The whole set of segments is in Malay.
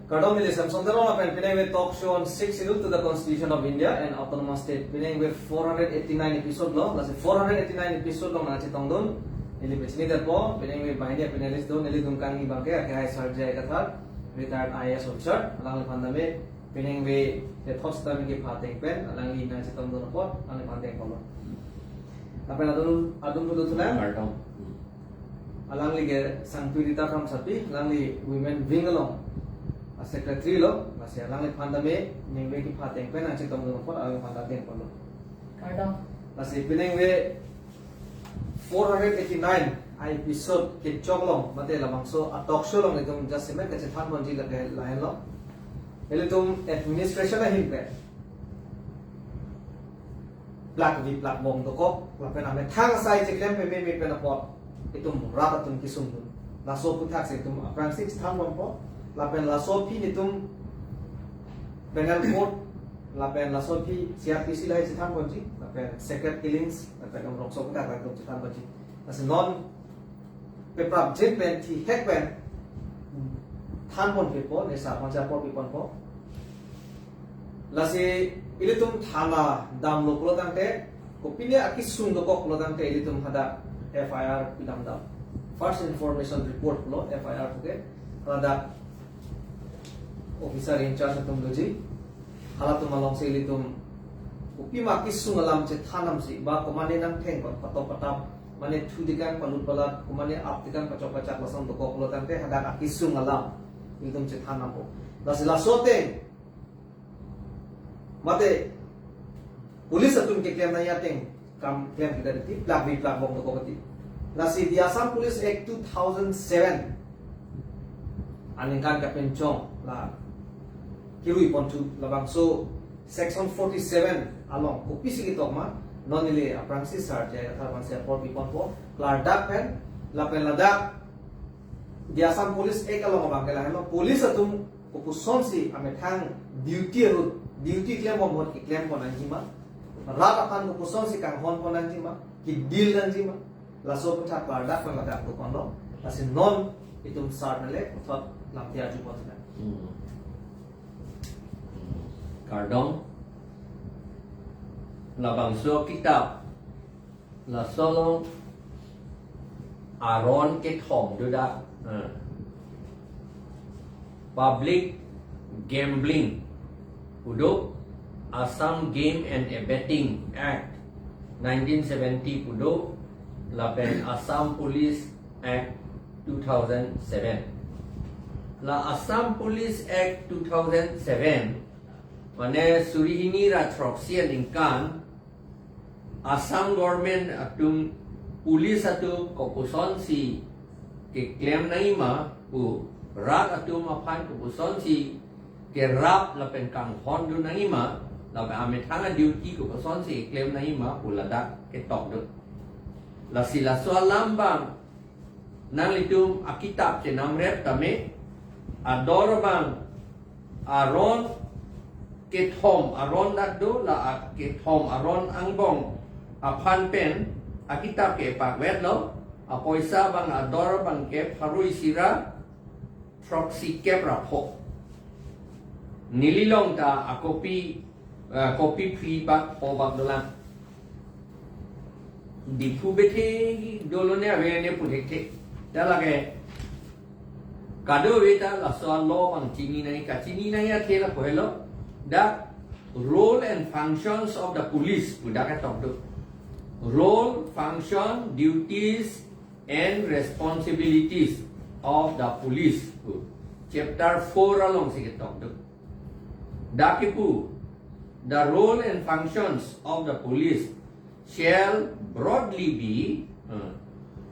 Kardom Milisam Sondero Lapen pinang with talk show on 6 schedule to the Constitution of India and Autonomous State pinang with 489 episode lo lasi 489 episode lo mga chitong dun ili bisni po pinang with India pinalis dun ili dun kangi bangke akhir sarjay kathar retired IAS officer alang pandami pinang with the top star ki phateng pen alang li na chitong dun po alang panteng ko Lapen adun dun tulan alang li ge sangpirita kam sapi alang li women vingalong secretary lo masih alang le pandame ningwe ki phateng pen ang chitong no por alang pandaten ko lo Kardong masih pinengwe 489 episode ke choglong mate lamang so talk show long itum just semen ke chan monji la lain lo elitum administration la himpe plak vi plak bom to ko la pen ame thang sai cheklem pe me pen apot itum ratatun kisum la so puthak se itum aprang 6 thang bom po lapen la sopi nitum penal court lapen la sopi CRPC lai chithan bonji lapen secret killings lapen amrok so ka ka chithan bonji as non peprap jet pen thi hack pen than bon pe po ne sa pancha por pi pon po lasi ilitum thana dam lo klo dang te kopine akisung do ko klo dang te ilitum hada FIR pilam da first information report lo FIR ke hada officer in charge atum loji hala tum along se litum upi ma kisung alam che thanam si ba komane nam theng ko pato patap mane thudikan palut palat komane aptikan pachok pachak lasam to koklo tante hada kisung alam litum che thanam ko lasila sote mate police atum ke claim na yateng kam claim kita diti plak bi plak bom to kokati lasi di Assam Police Act 2007 aningkan ka penchong la Kirui pontu labang so section 47 along kopi sigi tokma nonile aprangsi sarjay athapan se por pi ponpo larda pen lapen lada di Assam Police ek along abang kala hello police atum kopuson si ame thang duty claim mo ki claim ko nanjima rat apan kopuson si kang hon ko nanjima ki deal nanjima laso putha larda pen lada ko kondo asin non itum sar nale thot lamtia ju potna Kardong labang so kitab la solong aron ke thom do da public gambling udo Assam Game and Abetting Act 1970 udo lapen Assam Police Act 2007 la Assam Police Act 2007 Mane surihini ratroksian ingkan Assam government atum police atum kopuson si ke claim na ima u rat atum apan kopuson si ke rap lapen kang hondu na ima lapen ame thanga duty kopuson si claim na ima u ladak ke tok do la sila so lambang nang litum akitab che namret tame ador bang aron ke thom aron dak do la ke thom aron angbong aphan pen akita ke pak wet lo apoisa bang ador bang ke pharui sira proxy ke rapho nililong ta akopi copy free bak obak dolan di pubete dolone avene pudekte dalage kado weta la so lo bang chini nai ka chini nai ya thela pohelo the role and functions of the police budaka talk to role function duties and responsibilities of the police chapter 4 along sige talk to dakipu the role and functions of the police shall broadly be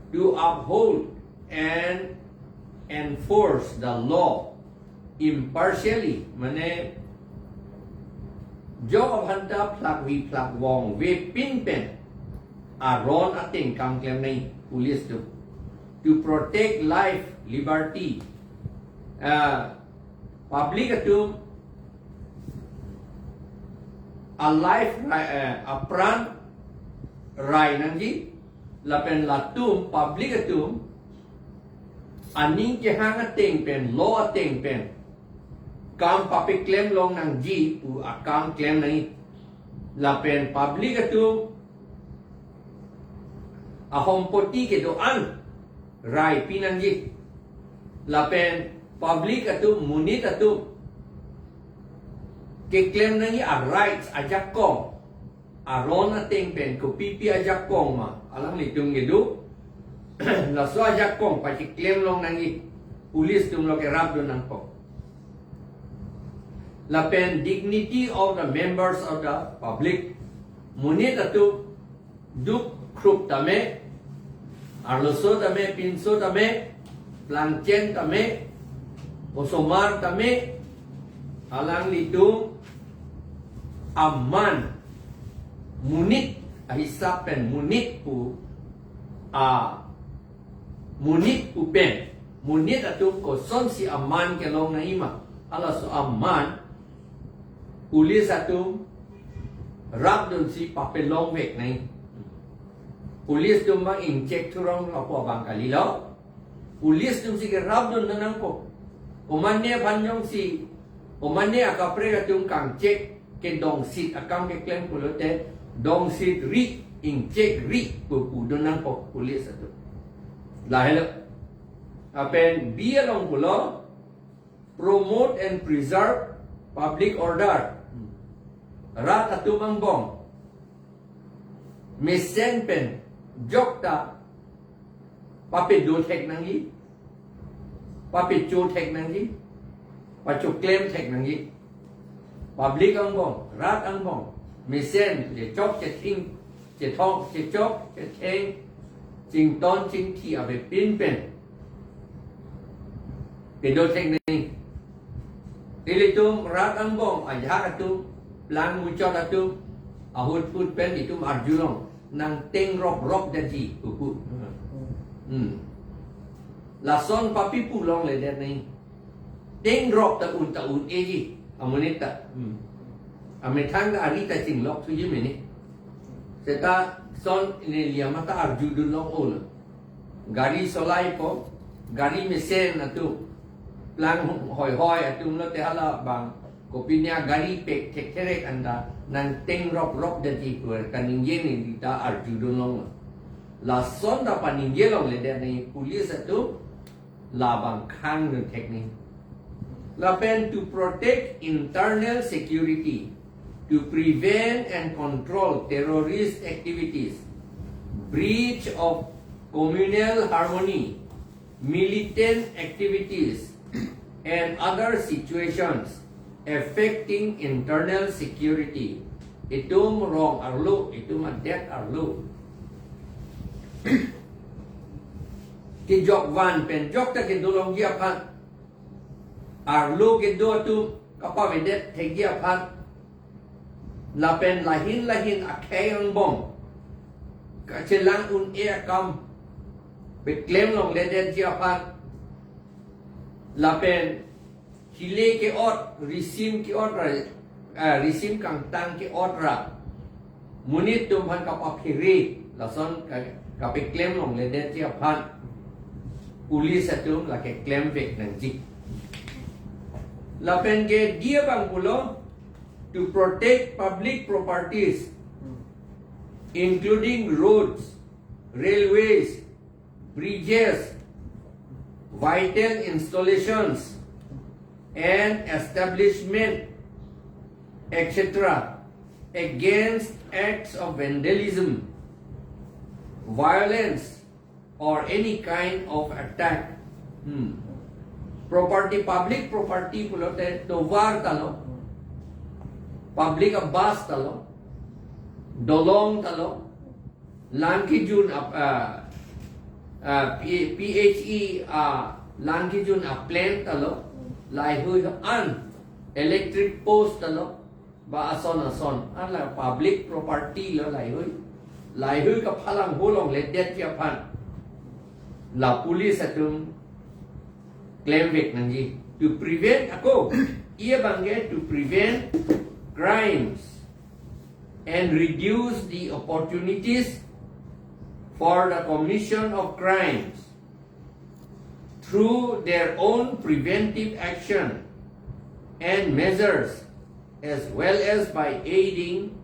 to uphold and enforce the law impartially mane Job hanta plak vi plak wong we pin pen aron ating kam claim nai police to protect life liberty public atum a life a pran rai nangji lapen latum public atum aning ke hang ating pen law ating pen kam papi claim long nang ji pu akam claim nai la pen public atu ahom poti ke do an rai pinang ji la pen public atu munit atu ke claim nang a rights ajak kong aron ating pen ko pipi ajak kong ma alang litung gedu la so ajak kong pa ki claim long nang police tum lo ke rap do nang ko la pen dignity of the members of the public munit atu duk krup tame arloso tame pinso tame plangchen tame osomar tame alang litung aman munit ahisap pen munit pu munit pu pen munit atu koson si aman ke long na ima ala so aman pulis atu rap dun si papelong vek nai pulis dun bang inject turong lapo bang kali lo pulis dun si ke rap dun nanang ko omanne panjong si omanne akapre atung kang cek ke dong sit akam ke claim pulote dong sit ri inject ri pu dun nang ko pulis atu lahelo apen be along pulo promote and preserve public order rat atu mangbong mesen pen jokta pape do tek nangi pape chu tek nangi pachu claim tek nangi public angbong rat angbong mesen je chok je ting je thong je chok je theng jing ton jing thi abe pin pen ke do tek nangi ilitum rat angbong ajak atu lang muncul atu ahut put pen itu arjulong nang teng rok jadi kuku lason papi pulong le der nai teng rok ta un eji amonita ametang ga arita sing lok tu yeme ni seta son ini lia mata arjudun long ol gari solai po gari mesen atu lang hoi atu lo te ala bang kopinya gari pek tek anda nang teng rok jadi kur kaningye ni dita arjudun long la son da paningye long le der ni pulis atu la bang khang nu teknik la pen to protect internal security to prevent and control terrorist activities breach of communal harmony militant activities and other situations affecting internal security itum wrong arlo itum adet arlo ki jok van pen jok ta ke dolong gia phan arlo ke do tu kapa vedet the gia phan la pen lahin akhai ang bom ka chelang un e kam be claim long le den gia phan la pen hile ke ot risim ke ot ra risim kang tang ke ot ra munit tum phan kapa phiri la son ka be claim long le den gia phan pulis atum la ke claim vek nang ji la pen ke dia bang pulo to protect public properties including roads railways bridges vital installations and establishment etc against acts of vandalism violence or any kind of attack property public property pulote tovar talo public bus talo dolong talo langkijun PHE langkijun plant talo lai hui an electric post talo ba ason an la public property lo lai hui ka phalang holong le det ya phan la police atum claim vek nangi to prevent ako ia bangge to prevent crimes and reduce the opportunities for the commission of crimes through their own preventive action and measures, as well as by aiding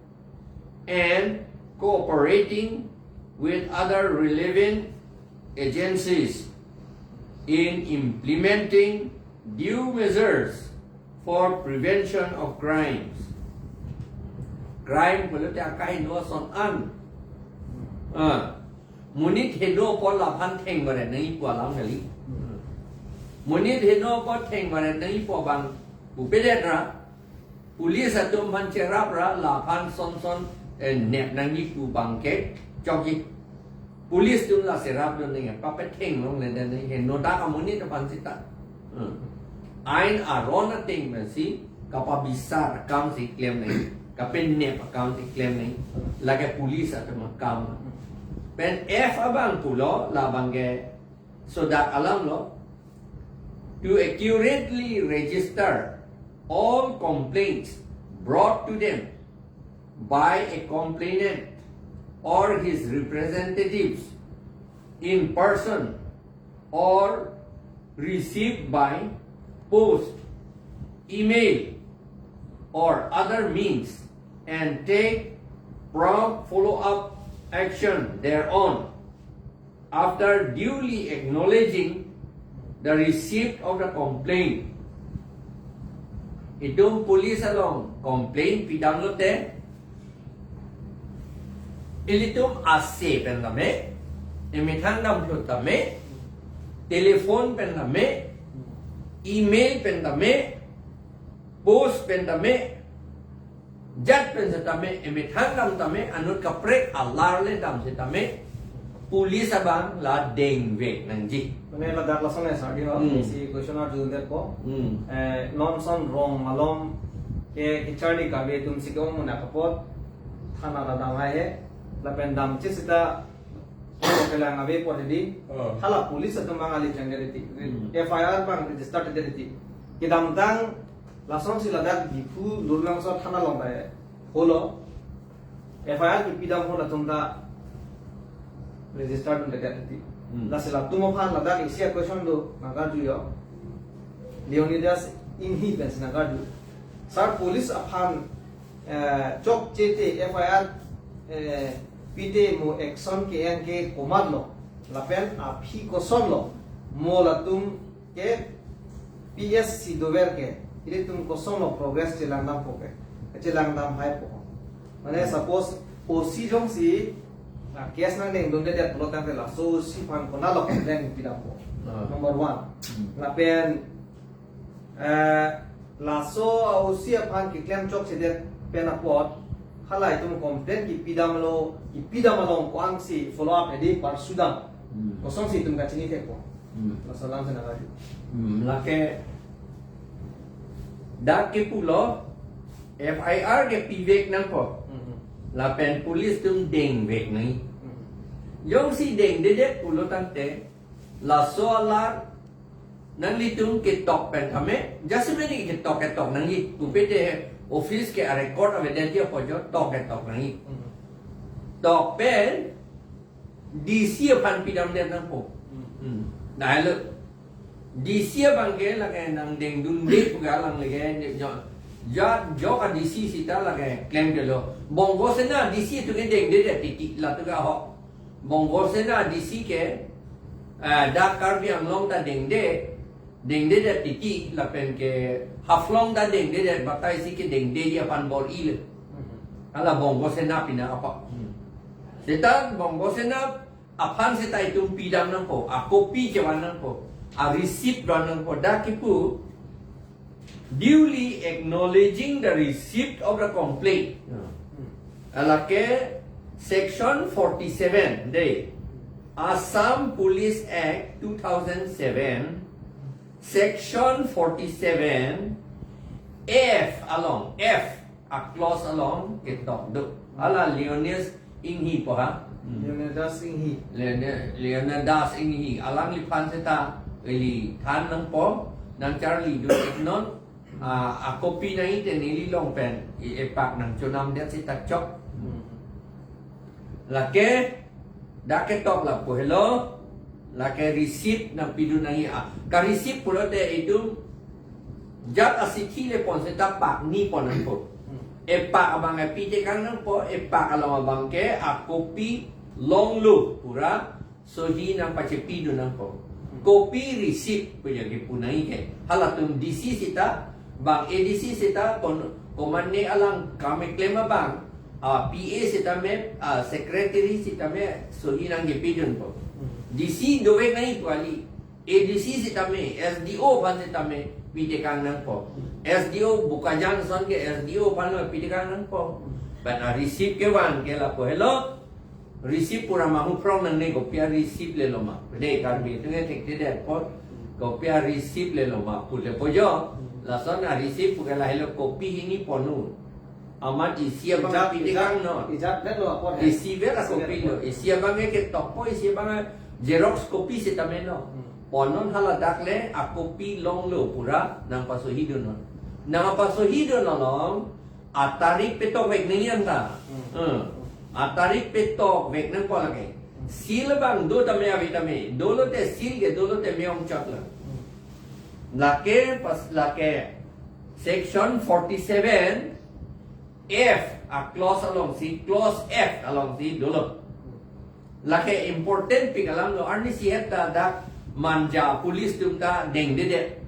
and cooperating with other relevant agencies in implementing due measures for prevention of crimes. Crime pula ta kai no son an. Munit heno po la phan theng bare nai po lam ngali. Munit heno po theng bare nai po bang bu pe det ra. Police atum phan cherap ra la phan son son nep nang ni ku bang ke chok ji. Police tu la serap don ngai pa pe theng long le den heno da ka munit pan sita. Ain arona ting masi kapa bisa kam si claim nai kapen ne account si claim nai lage police atam kam pen f abang pulo la bangge so that alam lo to accurately register all complaints brought to them by a complainant or his representatives in person or received by post, email, or other means and take prompt follow-up action thereon after duly acknowledging the receipt of the complaint. Itong police along complaint pidang lote ilitum ase pendame emithandam plutame telephone pendame email pendame, post pendame, jat pendame, emithandam tame, anut kaprek alar le dam setame, police abang la deng vek nangji. Mane la dak lasan esa di ho si questioner jun der ko non son wrong malom ke kichari ka be tum sigom muna kapot thana la dam hai la pendam chisita kailangan ngabe po di hala police at mga alit FIR bang register dito kidamdang lason sila dak gifu lulong sa thana long dai holo FIR ki pidam hola tumda register dun dito la sila tumo phan la dak isia question do nagadu yo Leonidas inhi bens nagadu sar police aphan chok chete FIR pide mo action ke en ke komad lo lapen a phi ko son lo mo la tum ke PSC dover ke ile tum ko son lo progress chelang nam po ke chelang nam hai po mane suppose osi jong si case na neng donde dia pulo tang la so si pan ko na lo ke den pida po number 1 lapen la so osi pan ke claim chok se der pena pot halai tum complain ki pidam lo kuang si follow up edi par sudam kosong si tum kachini te ko masalam sana lagi lake dak ke pulo FIR ke pivek nang po la pen police tum deng vek nai yong si deng de pulo tante la so alar nang litung ke tok pen thame jasmeni ke tok nang yi tu pete office ke record of identity of jo tok nang tok pen DC pan pidam den nang po dai lo DC bang ke la ke nang deng dun de puga lang le ke jo ka DC sita la ke claim de lo bongo se na DC tu ke deng de ti la tu ga ho bongo se na DC ke da kar bi ang long ta deng de ti la pen ke haflong da deng de batai si ke deng de dia pan bol ile ala bongo sena pina apa setan bongo sena apan seta itu pidam nang po a copy jawan nang po a receipt don nang po da kipu duly acknowledging the receipt of the complaint ala ke section 47 de Assam Police Act 2007 Section 47 F along F a clause along ketok do ala Leonidas inghi po ha Leonidas inghi Leonidas inghi alang lipan seta eli than nang po nang Charlie do ignon a copy na ite nili long pen ipak nang chunam dia sita chok lake da ketok la po hello la ke receipt na pidu na ka receipt pulo de itu jat asiti le pon seta pak ni pon nan po epak abang epi te kan nan po epak along abang ke a kopi long lu pura sohi nang pacepi do nan po kopi receipt punya ke punai ke halatum DC sita bang ADC sita komanne alang kami claim bang PA sita me secretary sita me sohi nang ke pidun po DC dowe nai po ali ADC sita me SDO pan sita me pide kang nang po SDO buka Johnson ke SDO pan me pide kang nang po but receipt ke wan ke la po hello receipt pura mahu from nang ne ko pia receipt le loma de kan bi tu ne tek de po ko pia receipt le loma pu le po jo la son na receipt pu la hello copy hini ponu amat isia bang pide kang no ijat net lo apa isi vera copy no isia bang ke topo isia bang Xerox copy si tameno. Ponon haladak le a copy long lo pura nang pasuhido no. Nang pasuhido no long a tarik petok vek niyan ta. Atarik petok vek nang po lagi. Sil bang do tame avitame. Dolo te sil ke dolo te meong chakla. Lake pas lake section 47 F a clause along si clause F along si dolo. Lake important pikalam lo arni sihat da manja polis tumta deng de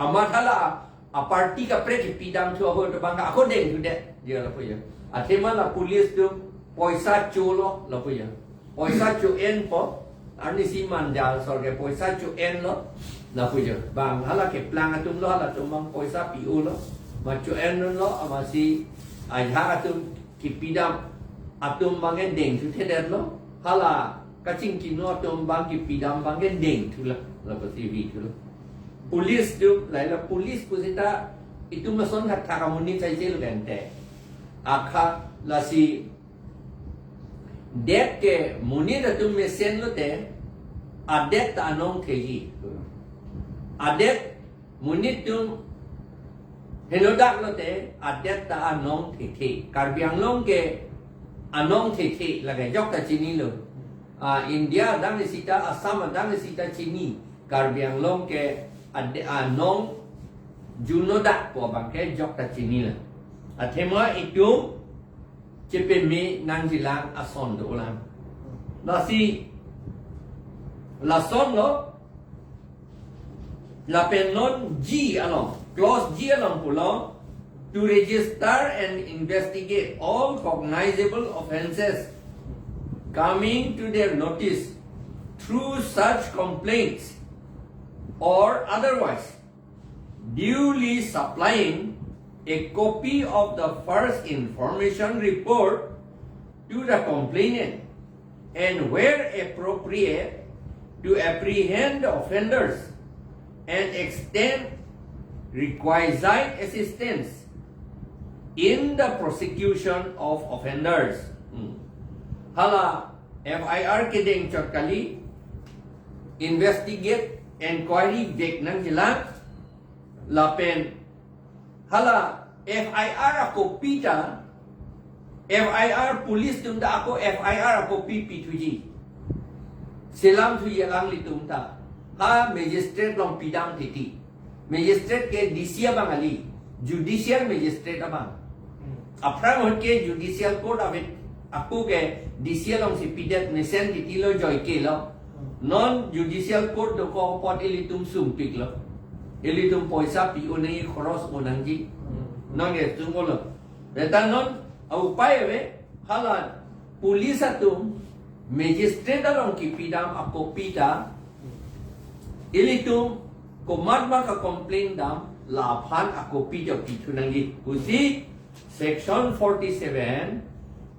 amat hala a party ka pre ki pidam chu ho to banga ako deng tu de dia la puya athema la polis tu poisa chu lo la puya poisa chu en po arni si manja sol ke poisa chu en lo la puya bang hala ke plang atum lo hala tum bang poisa pi u lo ma chu en lo ama si ai ha atum ki pidam atum bangen deng tu theder lo hala kacing kino atum bang ki pidam bangen deng tu la pasi vi tu lo polis tu lai la polis pusita itu mason hat kamunni sai sel gante akha la si det ke muni da tum mesen lo te adet ta anong theji adet muni tum henodak lo te adet ta anong the karbiang long ke anong the lagai jok ta chini lo India dang sita Assam dang sita chini karbiang long ke anong junodak po bang ke jok ta chini la athema itu cepe me nang jilang ason do lang nasi lason lo la penon G along clause G along pulo to register and investigate all cognizable offences coming to their notice through such complaints or otherwise duly supplying a copy of the first information report to the complainant and where appropriate to apprehend offenders and extend requisite assistance in the prosecution of offenders. Hala FIR kedeng chakali investigate inquiry vek nang jilang lapen hala FIR ako pita FIR police tunda ako FIR ako P2G selam tu yalang litumta ha magistrate long pidang titi magistrate ke DC abang ali judicial magistrate abang aprang ke judicial court abit aku ke DC long si pidat mesen titi lo joy ke lo non judicial court do ko pot ilitum sumpik lo ilitum poisa pi unai khoros monangji non ye tungolo beta non au pai ve halan pulis atum magistrate along ki pidam ako pita ilitum komadma ka complain dam laphan ako pida pitunangi usi section 47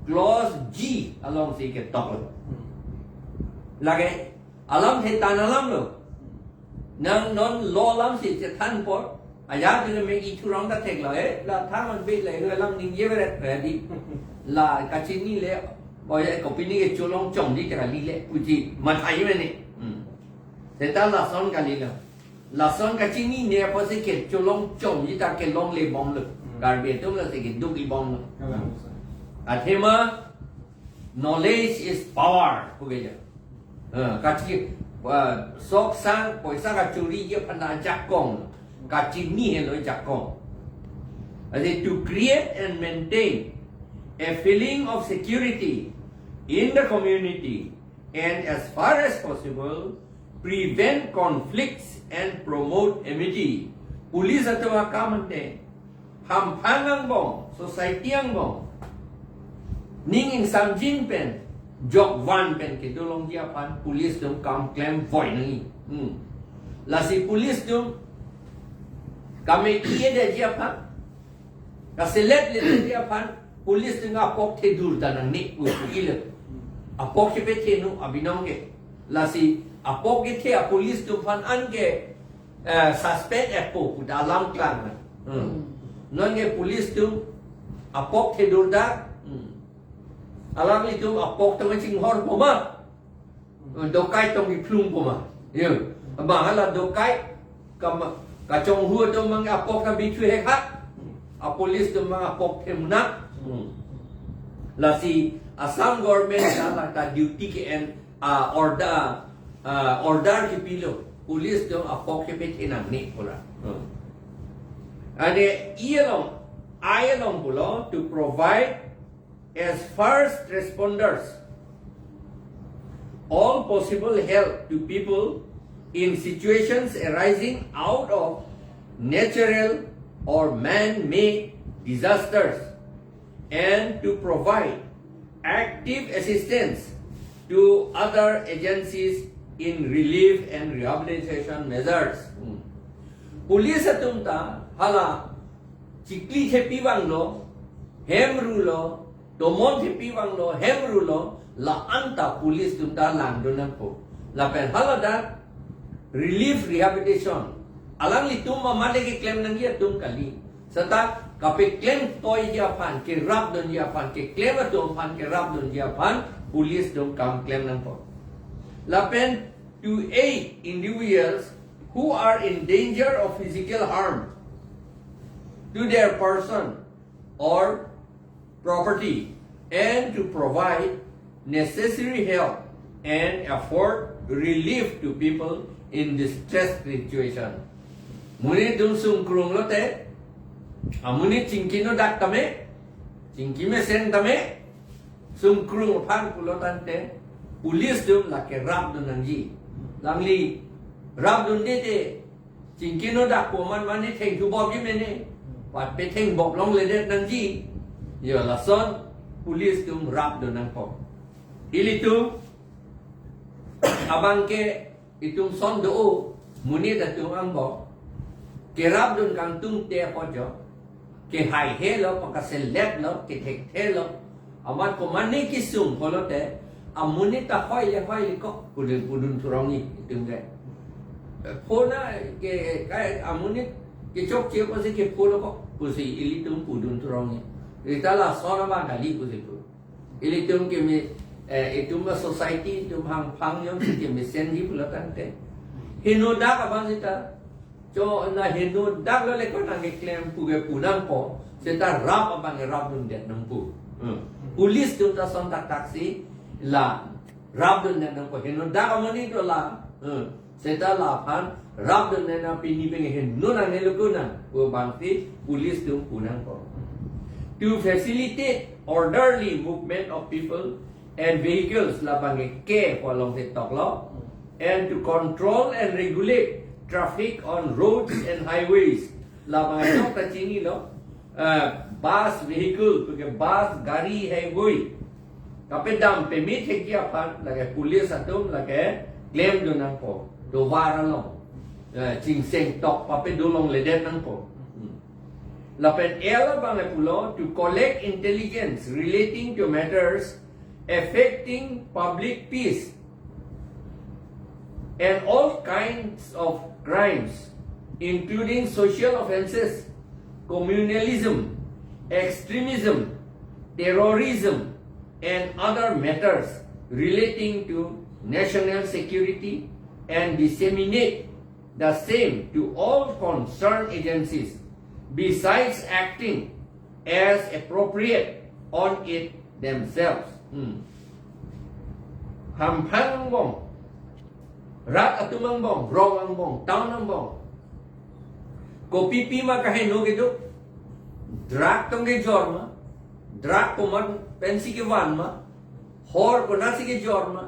clause G along si ke tok lage alam the tan alam lo nang non lo lam si che than por aya tu me i thurang da thek la e la tha man be le lam ning ye re di la ka chin ni le boy ko pin ni ke cholong chong di ka li le uji ma thai me ni se ta la son ka li la son ka chin ni ne po se ke cholong chong di ta ke long le bom lo gar be tu la se ke du li bom lo athema knowledge is power pu ge ja ka chi sok sang poisa ka churi ye phana jak kong cả chỉ ni lối chặt con. To create and maintain a feeling of security in the community and as far as possible prevent conflicts and promote amity. Police atau kamante hampangang bong society ang bong ning ing samjin pen jok van pen ke dolong dia pan police dong kam claim void ni. La si police dong kami kia dia pan kasi let dia pan police dong apok te dur tanang ni uile apok ke pe nu abinong ke la si apok ke te police dong pan an ke suspect apo dalam klan non ke police dong apok te dur da alam itu apok tong ching hor poma dokai tong di plung poma ye mahala dokai kam ka chong hu tong mang apok ka bi thue kha a police tong mang apok themna la si Assam government ta duty ke and order ki pilo police tong apok ke pe thinang ni pula ane ialong pulo to provide as first responders all possible help to people in situations arising out of natural or man-made disasters and to provide active assistance to other agencies in relief and rehabilitation measures. Police atumta hala chikli chepi banglo hemrulo Domon hipi wang lo hemru lo la anta police tunda lang donan po la pen halada relief rehabilitation alang li tum mamale ke claim nang ya tum kali sata kape claim toy dia pan ke rap don dia pan ke claim don pan ke rap don dia pan police dom kam claim nang po la pen to aid individuals who are in danger of physical harm to their person or property and to provide necessary help and afford relief to people in distress situation. Muni dum sum krung lo te, amuni chingkino dak tame, chingkime sen tame, sum krung pan pulo tante, police dum la ke rap dun nangji, langli rap dun de chingkino dak poman mani theng tu bob jimene, pat pe theng bob long le de nangji. Yo la son police tum rap do nang po ili tu abang ke itum son do muni da tu ang bo ke rap dun kang tung te po jo ke hai he lo pa ka select lo ke thek the lo amat ko mani ki sum ko lo te amuni ta hoi ko pudun turong ni itum ge pona ke kai amuni ke chok che ko se ke polo ko pusi ili tum pudun turong ni Itala sona ba gali ko sipo. Ili tum ke mi itum ba society tum hang yong si ke mi sendi pula kante. Hinoda ka ba sita. Jo na hinoda lo le ko na ke claim puge punang po. Sita rap ba nge rap dun det nang pu. Police tum ta son tak taksi la rap dun net nang po. Hinoda ka mo ni to la. Sita la pan rap dun net na pini pe nge no na ne lo ko na. Ko bang ti police tum punang po. To facilitate orderly movement of people and vehicles labang ke polong se toklo and to control and regulate traffic on roads and highways labang tok ta chini lo bus vehicle porque bus gari highway kape dam permit he kia pan lage police atum lage claim do nang po do waran lo ching seng tok pape dolong leden nang po Lapen ela bang pulo to collect intelligence relating to matters affecting public peace and all kinds of crimes, including social offences, communalism, extremism, terrorism, and other matters relating to national security and disseminate the same to all concerned agencies. Besides acting as appropriate on it themselves. Hampang bong, rat atumang bong, rong ang bong, town ang bong. kopi pi ma kahe no gitu drak tong ke jor ma drak ko man pensi ke wan ma hor ko nasi ke jor ma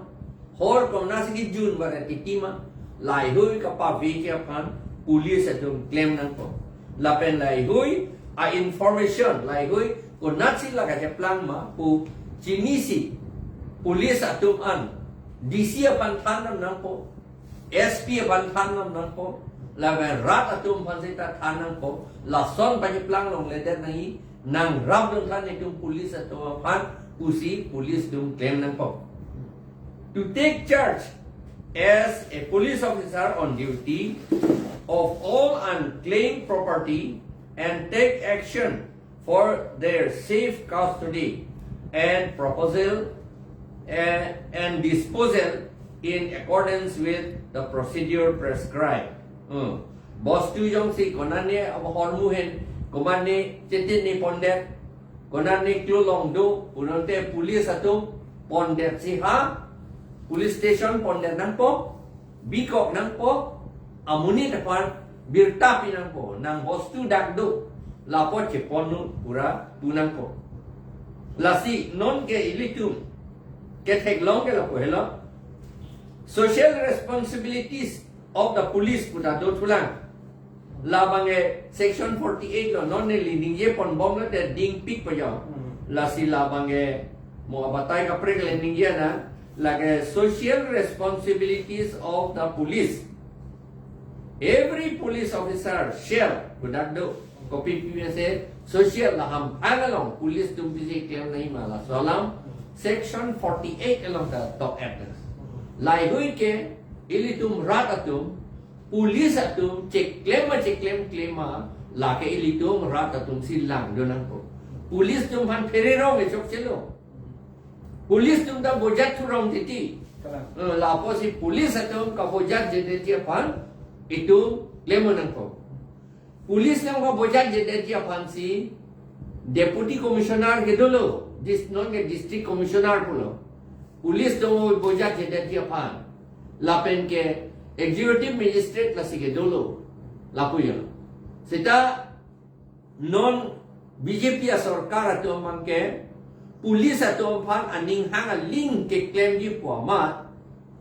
hor ko nasi ke jun baran itima lai hui ka pa vi ke pan police atum claim nang ko lapen lai hui a information lai hui ko nasi la ka plang ma pu chinisi police atum an DC pan thanam nang po SP pan thanam nang po laban rat atum pan sita thanam po la son pa plang long le den nahi nang rab dong than itum police atum pan usi police dum claim nang po to take charge as a police officer on duty of all unclaimed property and take action for their safe custody and proposal and disposal in accordance with the procedure prescribed. Boss tu jong si konan ni apa hormu hen koman ni cetin ni pondet konan ni klu long do unante police atum pondet si ha police station pondet nang po bikok nang po amuni depan birtapi nang po nang boss tu dak do lapo cepon nu pura punang po lasi non ke ilitum ke thek long ke la po hello social responsibilities of the police puta do tulang labange section 48 lo non ne lining ye pon bom la de ding pik pa yo lasi labange mo abatay ka prek lining ye na like social responsibilities of the police. Every police officer shall conduct the copy say social laham angalong police tum bisi claim nahi mala salam section 48 along the top address lai hui ke ilitum rat atum police atum check claim la ke ilitum rat atum silang donang ko police tum han ferero me chok chelo police tum da bojat thurong titi la po si police atum ka bojat jede dia pan itu lemonang ko police nang ka bojat jede dia pan si deputy commissioner ke dulu dis non ke district commissioner pulo police tum bojat jede dia pan lapen ke executive magistrate la sige dulu lapu yo sita non BJP sarkar atum man ke police atum pan aning hang a link ke claim di puama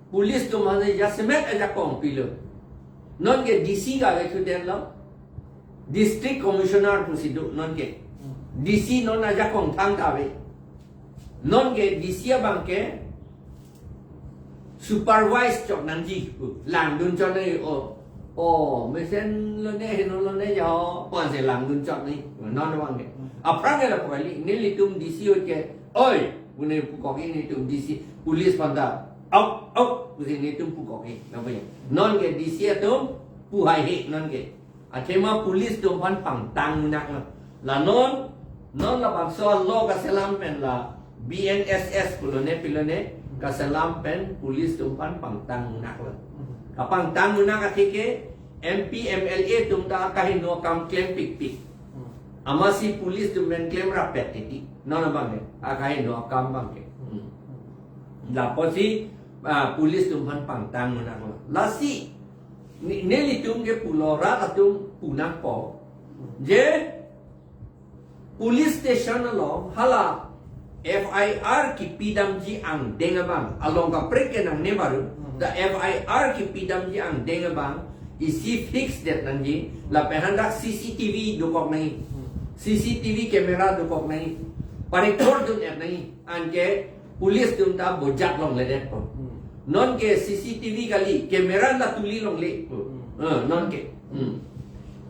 police to man ya semet aja kong pilo non ke DC ga ge den lo district commissioner pusidu non ke DC non aja kong thang ta be non ke DC bang ke supervise chok nanji lang dun cho nei me sen lo ne yo pon se lang dun chok ni non bang ke aprang la ko li ne li tum DC ke oi bune pu ko ni tum DC police panda au bune ni tum pu ko ni na ba non ke DC tum pu hai he non ke athema police tum pan pang tang nak la non la bang so lo ka selam pen la BNSS pilone kasalam pen police tumpan pangtang nak la kapang tang nak atike MP MLA tumta kahino kam claim pik amasi police tumben claim rapet titi nona bang kahino kam bang ke la posi police tumpan pangtang nak la si neli tum ke pulora atum punak po je police station lo hala FIR ki pidam ji ang dengabang along ka preke nang nebaru the FIR ki pidam ji ang dengabang isi fix that nanji la pehandak CCTV dukok nahi CCTV kamera dukok nahi parekor dun et nahi anke police dun ta bojak long ledet po non ke CCTV kali kamera la tuli long le non ke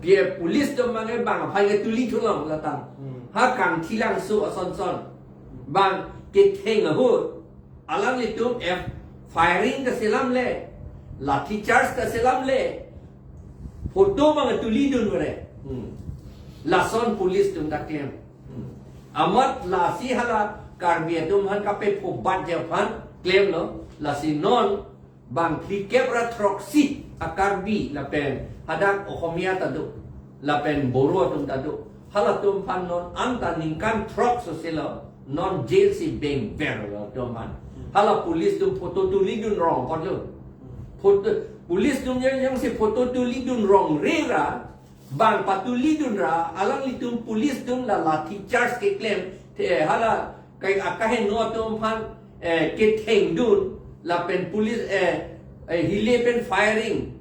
ke police dun mangai bang phai ke tuli thulong la tang ha kang thilang su ason bang ke theng hu alam itu firing ka selam le lathi charge ka selam le photo mang tuli dun bare lason police tum da claim amat la si hala karbi tum han ka pe phobat je phan claim lo la si non bang thi kebra troxi akarbi la pen hadak okhomia ta du la pen boro tum ta du hala tum phan non anta ningkan trox so selo non jail si beng vero doman hala police tum photo tuli dun wrong kon lo photo police tum yang si photo tuli dun wrong rera bang patuli dun ra alang litum police dun la lathi charge ke claim the hala kai akahen no tum phan ke theng dun la pen police hile pen firing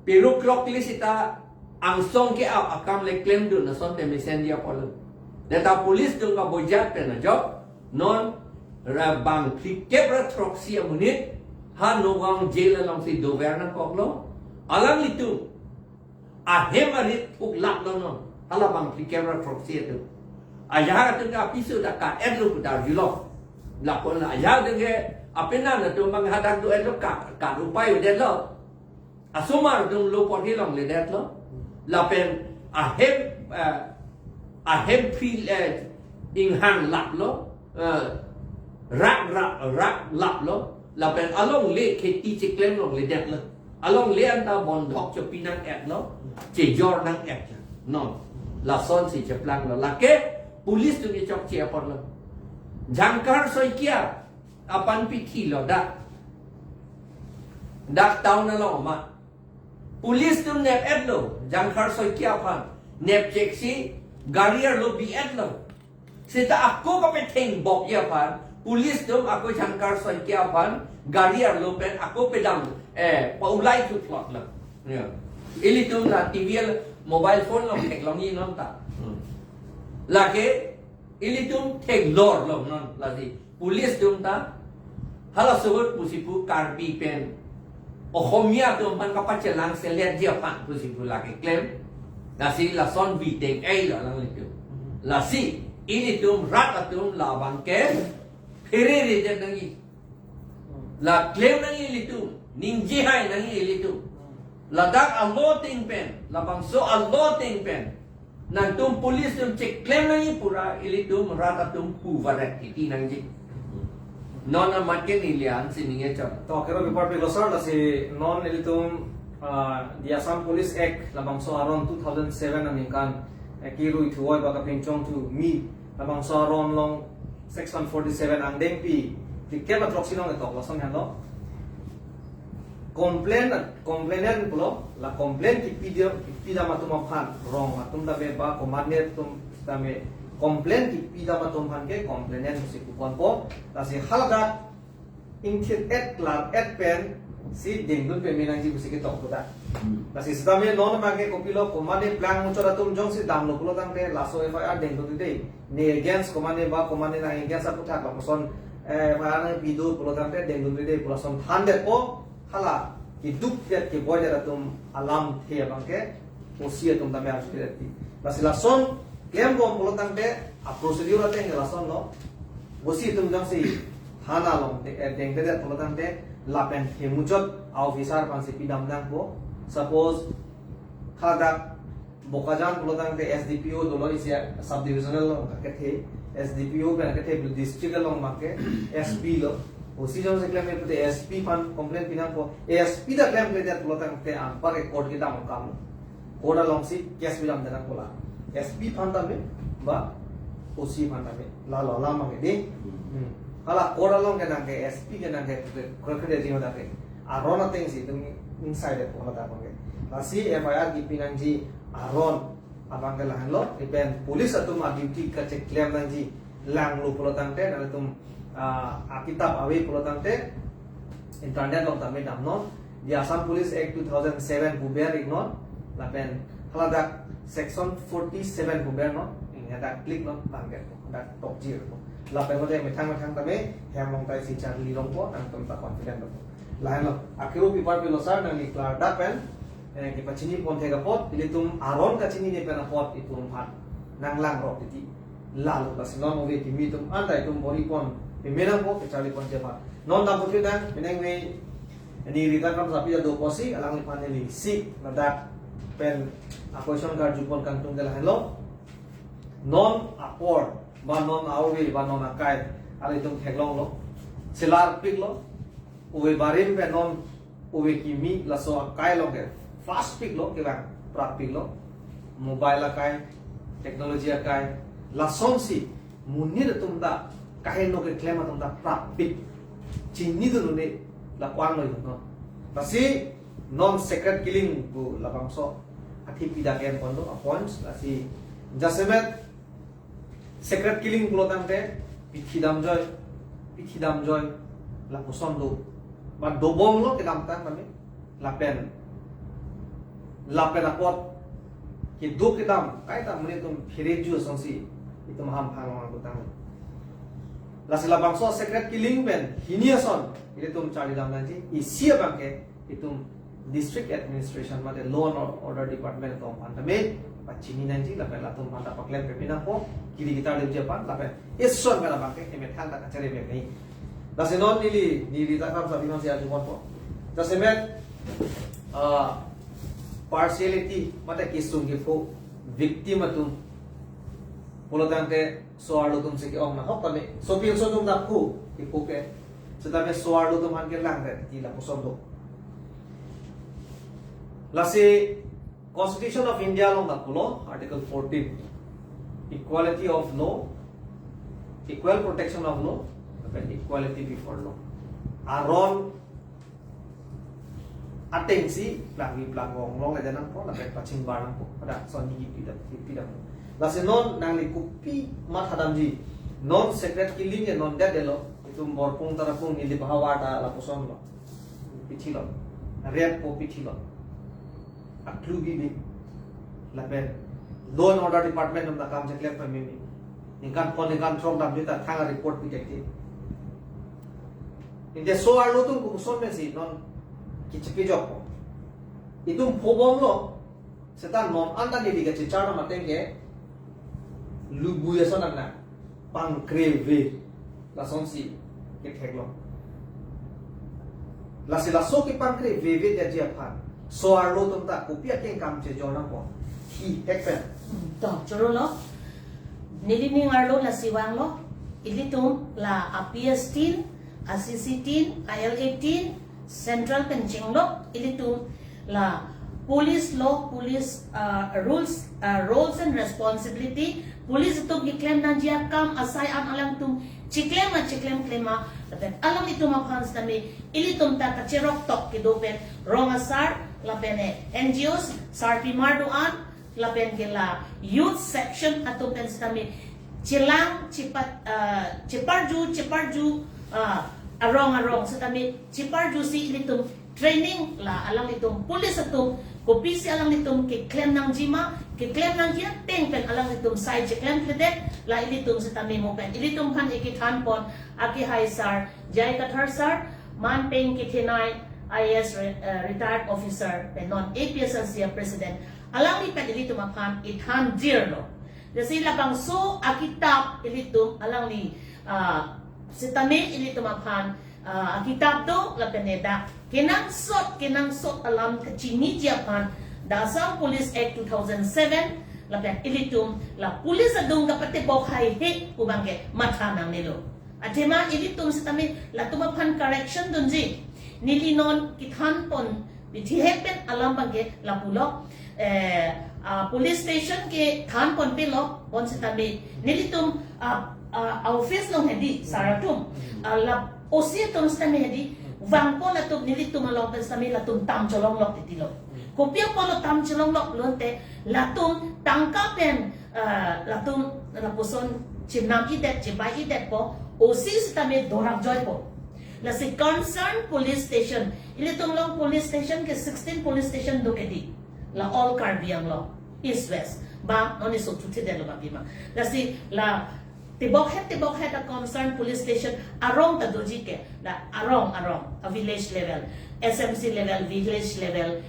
pero clock lisita ang song ke akam le claim dun na son te mesen dia pol data police dun ka bojat pen na job non ra bang kep ra troxy amunit ha no gang jail long si dover na koklo alang litum ahem arit uk lak lo non hala bang kep ra troxy tu ayah tu ka pisu da ka edlu da julo la kon la ayah de ke apena na tu mang hadak tu edlu ka upai de lo asumar dung lo por hilong le det lo la pen ahem feel ing hang lak lo rak lak lo la pen along le kheti che klem long le det lo along le anta bon dhok cho pinang et lo che jor nang et non la son si che plang lo la ke police tu ni chok che por lo jangkar soi kia apan pithi lo dak taw na lo ma police tu nep et lo jangkar soi kia pan nep check si garier lo bi et lo sita ako ka pe theng bok ya pan police tu ako jangkar soi kia pan garier lo pen ako pedang paulai tu plot lo ya ili tu la tv mobile phone lo tek lo ni non ta la ke ili tu tek lor lo non la di police tu ta hala sobot pusipu karbi pen Ohomia tu man kapat celang selet dia pan pusipu la ke claim la si la son vi teng ai la lang itu la si ili tu rat atum la bang ke phere re je nangi la claim nangi ili tu ningji hai nangi ili tu la dak allo ting pen la bang so allo ting pen nan tum police tum check claim nangi pura ili tu rat atum pu varat iti nangi non makin ilian sininge chap to kero report pe losar la si non elitum the Assam Police Act labang so around 2007 amin kan kiru ithuoi ba ka penchong tu mi labang so around long section 47 ang deng pi ti kema troxinong etok losong hando complainant pulo la complaint ki pida matuma phan wrong matum da be ba commandner tum dame complaint ki pida matum phan ke complainant si kupon po la si halada inthit et klar et pen si dingdun pe minang ji busi ke tok da la si stame non ma ke kopilo commandner plan mo chora tum jong si dam lo pulo tang te la so FIR dingdun de ne against commandner ba commandner na against apu thak ba son FIR na bidu pulo tang te dingdun de pulo son than de po hala ki duk te ki boy de tum alam the bang ke osia tum da me asire ti la si la son claim bom pulo tang te a procedure te la son no osi tum jong si hana long te deng de pulo tang te la pen he mujot officer pan si pidam dang po suppose khada bokajan pulo tang te SDPO dolo isia sub divisional long ka the SDPO ka the district long ma ke SP lo उसी जो से क्लेम पे SP fun complaint पिना को एसपी दा क्लेम पे दे पुलता ते आन पर कोर्ट के दाम काम कोड अलोंग सी केस बिलाम देना कोला एसपी फन दा में बा उसी फन दा में ला ला ला मा के दे हाला कोड अलोंग के नांगे एसपी के नांगे कोर्ट के दिनो दा के आरोन थिंग सी तुम इनसाइड है कोला दा के सी एफआईआर की पिनांग जी Aron abang ke lahan lo iben polis atum a duty ka check claim nang ji lang lu pulotan te na tum akitab awi pulotan te internet long tamme dam non di Assam Police Act 2007 buber ignon la pen halada section 47 buber no inga da click no tangge da top jir ko la pen mo de methang tamme hem long tai si char li long ko ang tum ta confident ko lahan lo akiru pipar pilosar nang ni klar da pen ki pachini pon thega pot ilitum aron ka chini ne pena pot itum phan nang lang rok ti lalu pasilon ove ki mitum andai tum bori pon pimena po ke chali pon jeba non da putri dan meneng we ni rita kam sapi do posi alang lipan ni si nadak pen apoison card jupon kan tung gala hello non apor ba non awe ba non akai ali tum theglong lo silar pik lo ove barim pe non ove ki mi la so akai lo ke fast pick lo ke bang prak pick lo mobile akai technology akai la son si munir tum da kahen no ke claim tum da prak pick chinni du ne la kwang lo no ta si non secret killing bu la bang so athi pida ken pondo appoints lasi jasemet secret killing pulotante pichidam joy la posondo ba dobong lo kedam tan kami lapen apot ki do kedam kai ta mune tum phireju songsi itum ham phang ko tang lasi la bangso secret killing ben hiniason ile tum chari dam nanji isia bangke itum district administration mate law and order department to pantame pachini nanji la pela tum panta paklem pepina po kiri kita le japan la pe ison mera bangke emet hal ta kacare me nei lasi non nili ta kam sabi non sia jumon po jasemet partiality mate kisung ke po victim atum polotante soarlo tum se ke ong na hokame so pil so tum da ku ipuke sedame soarlo tum han ke lang de ti la posondo lasi Constitution of India long da pulo article 14 equality of law equal protection of law and equality before law aron atengsi plangi plangong long le danang po la pe paching barang po pada son di pida lasi non nang li kupi mat hadamji non secret killing e non dead lo itu morpung tarapung nili bahawata la poson lo pichilo red po pichilo aklubi bi la pen law and order department of the kam jeklem family ingkan pon ingkan trong dam jita thanga report pi tekti inde so arlo tum ku son mesi non kichpi jok po itum phobom lo setan non anda ni diga chichara matenge lubu yason na pangkreve la sonsi ke theglo la sila so ki pangkreve ve de dia phan so arlo tum ta kopia ke kam che jona po hi ekpen to choro lo nilining arlo la siwang lo ilitum la APS-10 ACC-10 IL-18 Central Penching lo ilitum la police law police roles and responsibility police itu giklem nanjia kam asai am alang tum chiklem klema tapi alam itu maphans nami ilitum ta kachirok tok kidopen rong asar lapene NGOs sarpi marduan lapen gela youth section atau pen nami cilang ciparju arong setami ciparju si ilitum training la alang itum police atum kopi si alang itum ke claim nang jima ke claim nang jia teng pen alang itum sai je claim klede la ilitum setami mo pen ilitum kan ikithan pon aki haisar jai kathar sar man peng ke thenai IAS retired officer pen non APS president alang ni pen ilitum akan ithan dirlo desi labang so akitap ilitum alang ni setami ilitum akan kitab tu la peneda kenang sot alam kecini Japan da Assam Police Act 2007 la pen ilitum la police adung kapate bok hai he kubangge matha nang nilo atema ilitum setami la tumapan correction dunji nilinon kithan pon bithi hepen alam bangge la pulok police station ke than pon pelo pon setami nilitum office long hedi saratum la osi tum stami hedi wangpo la tum nilitum along pen stami la tum tam cholong lok titilo kopia polo tam cholong lok lonte la tum tangka pen la tum la poson chinam idet chibai idet po osi stami dorang joy po la si concerned police station ilitum long police station ke 16 police station dokedi la all Caribbean law east west ba noni so tuti de lo babima la si la tibok het a concerned police station arong ta doji ke la arong a village level SMC level village level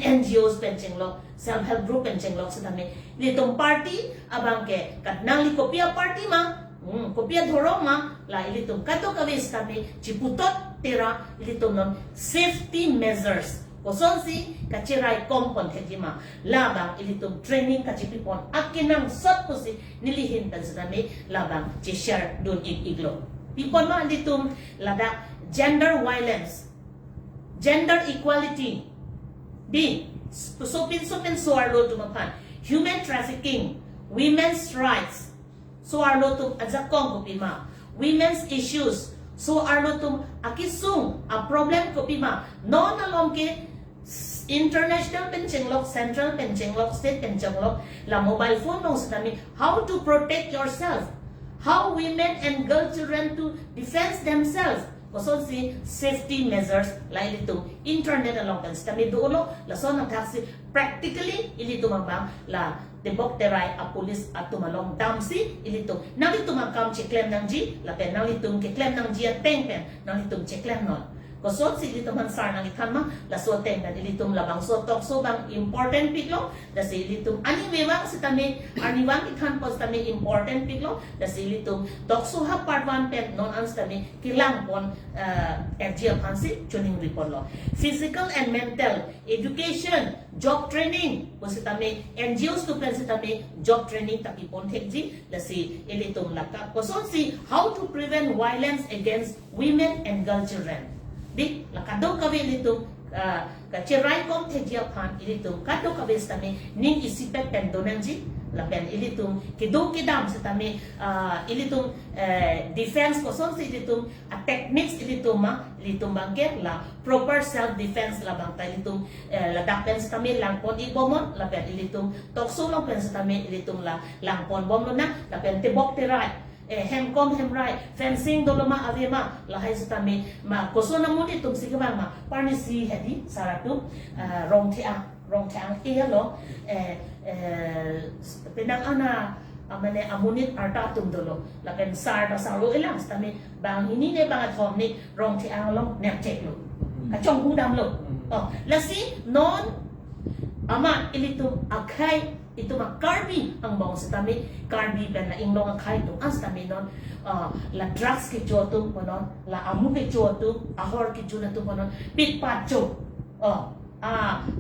NGOs pencheng lo self help group pencheng lo sedame litum party abang ke katnang li kopia party ma kopia dhorong ma la ilitum kato kawis kami ciputot tera ilitum non safety measures kosonsi kacirai kompon hejima labang ilitum training kacipipon akinang sot pusi nilihin tan sedami labang ci share dun iglo pipon ma ilitum lada gender violence gender equality b sopin suarlo tumapan human trafficking women's rights suarlo tum azakong kupima women's issues suarlo tum akisung a problem kupima non along ke international เป็นเชิงลก central เป็นเชิงลก state เป็นเชิงลกละ mobile phone ลงสตามี how to protect yourself how women and girl children to defend themselves ก็ส่วนสิ safety measures ละอิลิตุ internet ลงกันสตามีดูโลละส่วนนักทักษิ practically อิลิตุมังบางละtebok terai a police atu malong damsi ilito nalitum makam cheklem nang ji la pen nalitum ke klem nang ji teng pen nalitum cheklem non ko sot si ilito man sar nang ithan ma la so teng pen ilitum labang so tok so bang important piklo da si ilitum ani wewang si tame ani wang ithan pos tame important piklo da si ilitum tok so ha part 1 pen non ans tame kilang pon FGL hansi tuning report lo physical and mental education job training ko si tame NGOs to pen si tame job training taki pon thekji la si ilitum laka ko so si how to prevent violence against women and girl children di lakado kawe ilitum ka chirai kom thekji phan ilitum kado kawe si tame ning isipet pen donanji la pen ilitum kido kidam si tame ilitum defense ko so si ilitum a techniques ilitum ma ilitum bangke la proper self defense la bang ilitum la dapen sa tami lang pon ibomon la pen ilitum tokso lang pen sa tami ilitum la lang pon bom na la pen tibok tirai hem kom hem rai fencing doloma avema la hai sa tami ma koso na mo itum sigaba ma parni si hedi saratu rong thiang iya lo pinang ana amane amunit arta tum dolo la pen sar ta saro ilang sa tami bang ini ne bang athom ni rong thiang long nek chek lo ka chong hu dam lo la si non ama ilitum akai itu mak karbi ang bang sa tami karbi pen la inglong akai tum as tami non la drugs ke jotum ponon la amu ke jotum ahor ke juna tu ponon pit pat jo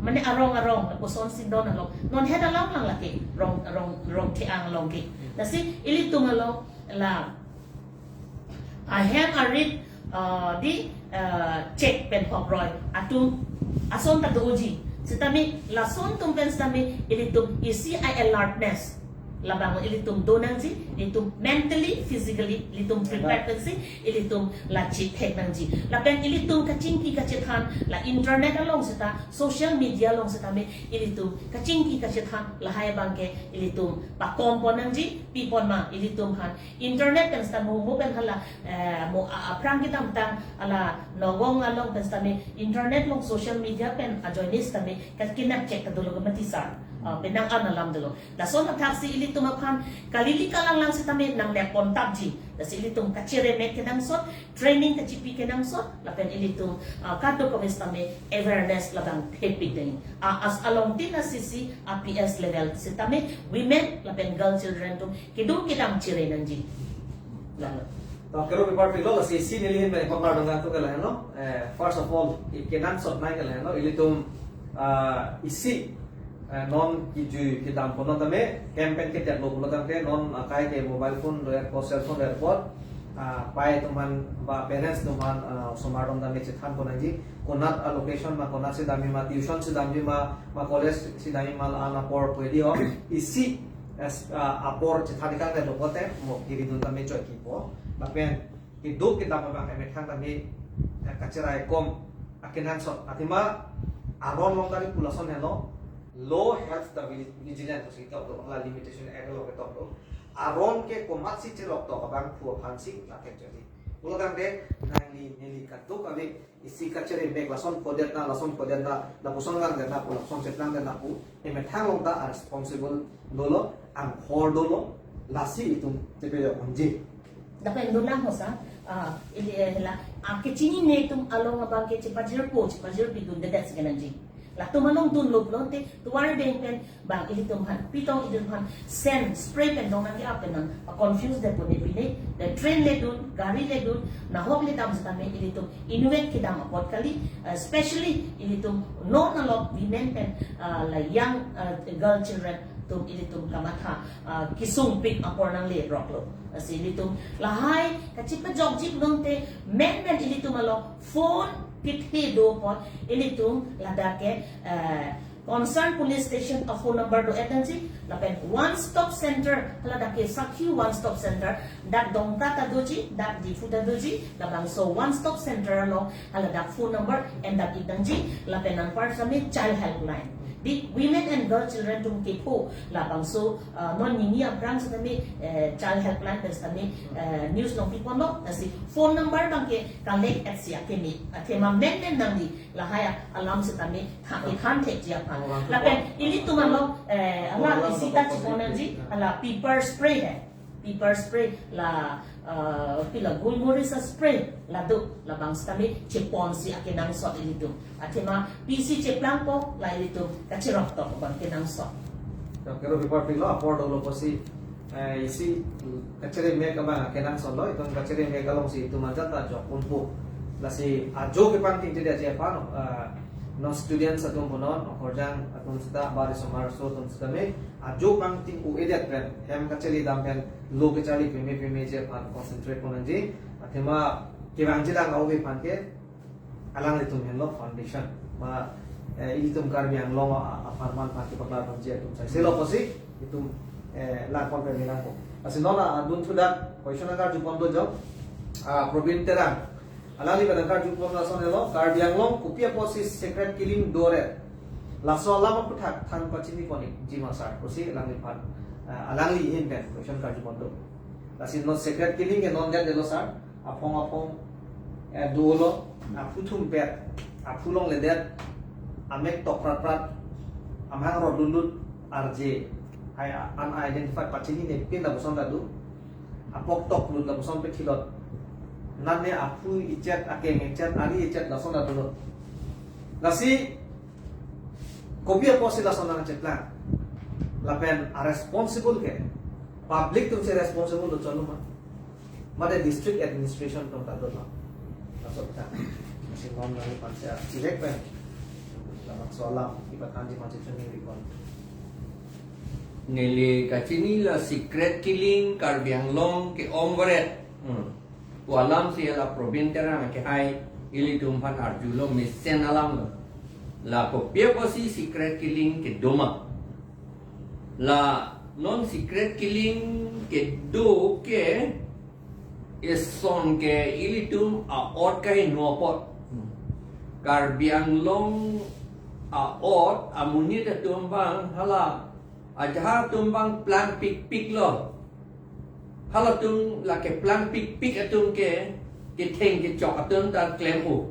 mane arong la puson sin don along non heda lang laki rong ti ang long ki nasi ilitum along la I have a read di check pen poproy atum ason ta doji sitami lason tum pen sitami ilitum isi I alertness labang ilitum donanji ilitum mentally physically ilitum preparedness ilitum la chik technology la pen ilitum kachingki kachethan la internet along sita social media along sita me ilitum kachingki kachethan la hai bangke ilitum pa komponanji pipon ma ilitum han internet pen sta mo pen hala mo aprang kitam tang ala nogong along pen sta me internet long social media pen ajoinis ta me kakinap check kadulog matisar benang an alam dulu. Dason na taksi ilitum aphan kalili kalang lang sa tamin ng lepon tabji. Das ilitum kachire mek kenang sot training kachipi kenang sot lapen ilitum kado kawes tame awareness labang happy din. As along din na sisi APS level si tame women lapen girl children tum kidum kidam chire nanji. Lalo. तो करो पेपर पे लो लसी सी नीली में पेपर डंगा तो कल है नो फर्स्ट ऑफ ऑल केनान सॉट नाइ कल है नो इली तुम इसी नॉन की जो की दाम को नॉन तमे कैंपेन के तेल लोग तम के नॉन काय के मोबाइल फोन रे को सेल फोन रे पर पाए तुमान बा पेरेंट्स तुमान समारोह तमे चिठान को नजी कोनात लोकेशन मा कोनात से दामी मा ट्यूशन से दामी मा कॉलेज से दामी मा आना पर पड़ी हो इसी apor चिठानिका के लोगों ते मो की रिदुन तमे चोकी पो bapen hidup kita mabang emekan tadi kacerai kom akenan sot atima aron long dari pulason hello low health vigilance to kita to la limitation ego ke to aron ke komat si cerok to kabang pu phansi laket jadi ulang de nali neli katuk abi isi kacere be lason podet na la puson lang na pulason setlang na pu emetang long da responsible dolo am hor dolo lasi itu tepe onji dapat dulang mo sa ili la kecini ne tum along abang ke pajir pidun dedet segananji la tumanong dun lob lonte tuwar bengpen bang ili tum han pitong idun han send spray pen dong nangi apen nan confuse de pone pine the train le dun gari le dun na hok le dam sa me ili tum inuet kidam apot kali especially ili tum no na lob women pen la young girl children tum ilitum kamatha kisung pik apor nang le rock lo asi ilitum lahai kachipa jog jip nongte men ilitum alo phone kit he do pot ilitum ladake concern police station a phone number do etanji lapen one stop center hala dake sakhi one stop center dak dongta ta doji dak di futa doji labang so one stop center lo hala dak phone number and dak itanji lapen an part sami child helpline di women and girl children tum kepo labang so non nini abrang sa kami child helpline tes kami news long people no kasi phone number bangke kalek at siya kemi atema men nang di lahaya alam sa kami han tek dia pa lapen ini tu malo ala isita chikonanji ala pepper spray hai pepper spray la pila gulmorisa spray la do labang sa kami chipon si akinang so ini tu atema PC chiplang ko la ini tu kachirok to bang kinang so Kero report lo afford lo posi isi kacere me kama kenang solo itu kacere me kalong si itu majata jo unpu lasi ajo ke panting tidak aja apa no students atau bonon korjang atau sudah baris somar so tum sudah me ajo panting u ediat pen hem kacere dampen lo kacari peme je pan concentrate konanji atema kibang jila ngau be panke alang itu hello foundation ma itu karbi yang long aparman pati paklar panjia itu saya selo posi itu lakon pe milang ko asi nona dun thudak question agar jupon do job probin terang alali badakar jupon la sonelo karbi yang long kupia posi secret killing dore laso lama puthak than pachini koni jima sar posi langi pan alangi in ben question kar jupon do lasi no secret killing e non delo sar apong dolo aputhum pet apulong ledet amek tokrat amhang rodulut RJ hai unidentified pachini ne pin la boson dadu apok tok lut la boson pe thilot nanne apu ichat ake ngechat ari ichat la son dadu lasi kopia posi la son na chetla la pen are responsible ke public tum se responsible to cholu ma made district administration tum dadu la so ta si non na ni pancha direct pen soalam iba kanji macam ni rikon Nili kacini la secret killing karbiang long ke omret walam si la probintera ke hai ili tumpan arjulo misen alam la kopia posi secret killing ke doma la non secret killing ke do ke son ke ili tum a ot kai nuapot karbiang long a ot amuni da tumbang hala aja tumbang plan pik lo hala tum la ke plan pik atum ke theng ke chok atum ta klemu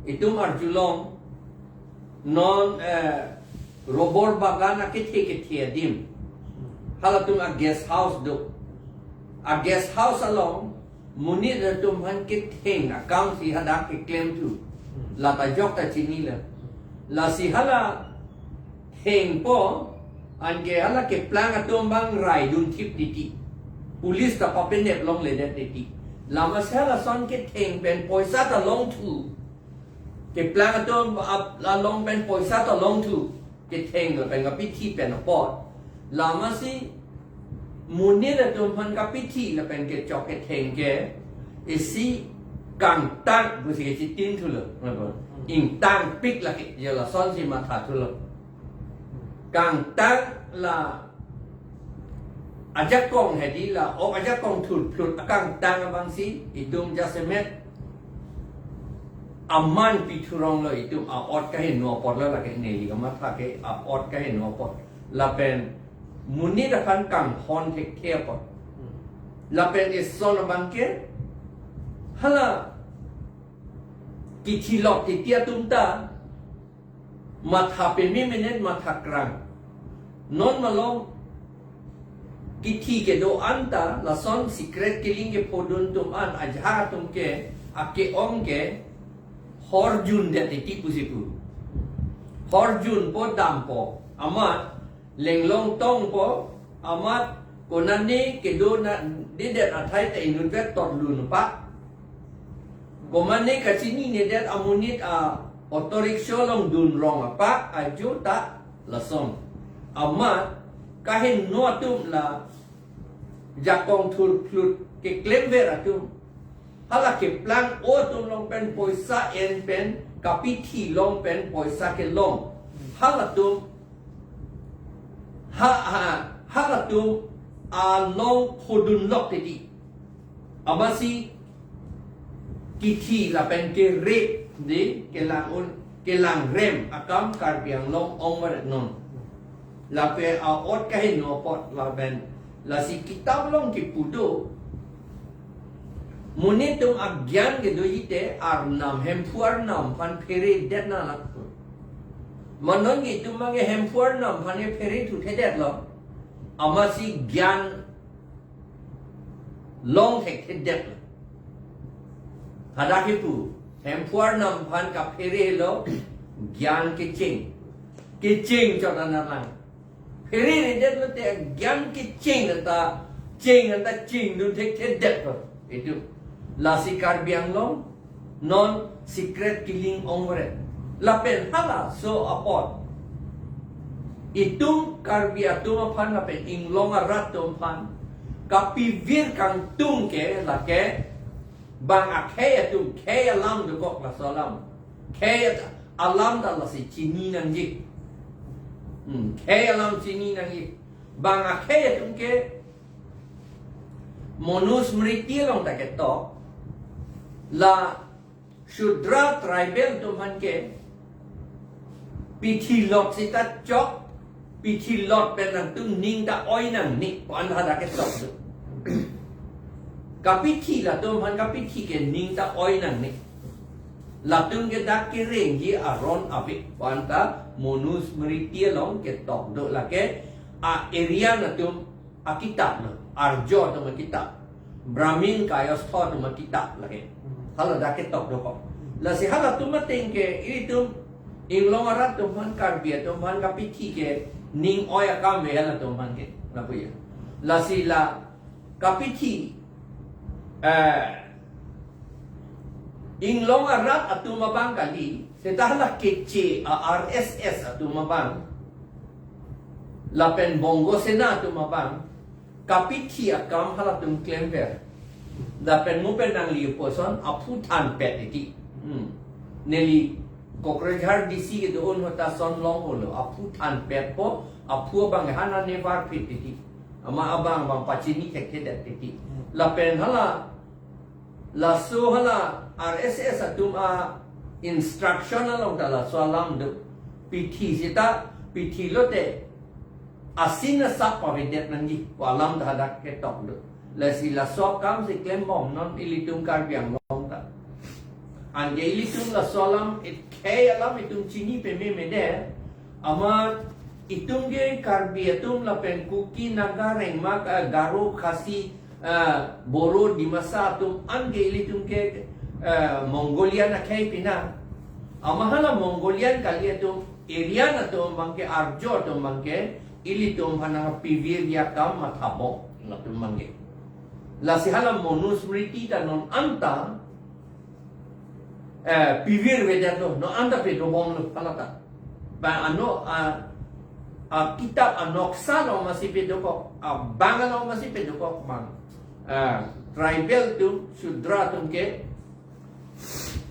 itum arjulong non robor bagana ke the dim hala tum a guest house do a guest house along muni da tumbang ke theng account si hada ke claim tu la ta jok ta chini la si hala heng po ange hala ke plan atombang rai dun tip diti police ta papenep long le det diti lama sala son ke heng ben poisa ta long tu ke plan atom la long ben poisa ta long tu ke heng la ben ga pithi pen pot lama si munir atom pan ka pithi la ben ke chok ke heng ke isi kang tang bu si ke tin tu lo in tang pik la ke je la son si ma tha tu lo kang tang la ajak kong hedi la o ajak kong thul plut kang tang bang si idum jasemet aman piturong lo idum a ot ka hin no pot la ke ne li ka ma tha ke a ot ka hin no pot la pen muni da kan kang hon tek ke pot la pen is son bang ke hala kichilok titia tumta matha pemi menet matha krang non malong kithi ke do anta la son secret killing ke podun tum an ajha tum ke ake ong ke horjun de ti pusipu horjun po dampo amat lenglong tong po amat konani ke do na didet athai te inun vet tot lun pa komane kasini ne dat amunit a otoriksyo long dun rong apa ajuta lasom amat kahin no atum la jakong thul plut ke klem ver atum hala ke plan o tum long pen poisa en pen kapithi long pen poisa ke long hala tum ha la tu long hodun lok tedi amasi kiti la pen ke re di ke lang rem akam karbiang long ong waret non la pe a ot ka hin no pot la ben la si kitab long ki pudo muni tum agyan ke do yite ar nam hem puar nam pan phere det na la manon gi tum mange hem puar nam pan ye phere thu the det lo amasi gyan long thek the det lo hada ki pu hem puar nam pan ka phere lo gyan ke ching cho na lang phere ni det lo te gyan ke ching ta ching du thek the det lo itu Lasi karbiang long non secret killing ongre lapen hala so apot itung karbiatum pan lapen ing longa ratum pan kapi vir kang tung ke la ke bang akhe tum ke alam du kok la salam ke alam da la si chini nang ji ke alam chini nang ji bang akhe tum ke monus mriti long ta ke to la Shudra tribal tuman ke pithi lot sita chok pithi lot penang tu ning da oi nang ni pan hada ke sok tu kapithi la tuman kapithi ke ning da oi nang ni la tung ke dak ke reng ji aron api pan ta monus meritia long ke tok do la ke a area na tum akitab no arjo tu kitab brahmin kayos tho tu kitab la ke hala daket tok doko la si hala tumating ke itum ing longarat tuman karbia tuman kapiti ke ning oya kame hala tuman ke la puya la si la kapiti ing longarat atumabang kali setahala kece RSS atumabang la pen bongo sena atumabang kapiti akam hala tum klemper dapat mupen nang liu poson apu tan pet iti neli kokrejar disi ke doon hota son long holo apu tan pet po apu bang hana nevar pit iti ama abang bang pacini tek tek iti lapen hala la so hala RSS atum a instruction along dala salam do PT sita PT lote asina sak pavidet nangi walam dadak ketok do la si la so kam si klem bom non ilitung karbiang long ta an ge ilitung la solam it kay alam itung chini pe me de ama itung ge karbiatum la pen kuki nagareng mak garo khasi boro dimasa tum an ge ilitung ke Mongolia na kay pina ama hala Mongolian kali tum area na tum bangke arjo tum bangke ilitung hana pivir ya kam mathabo la tum bangke la si hala monus mriti ta non anta pivir vedato no anta pe do bom no palata ba ano kitab anoksano masih pe do ko bangalo masih pe do ko mang tribal tu sudra tum ke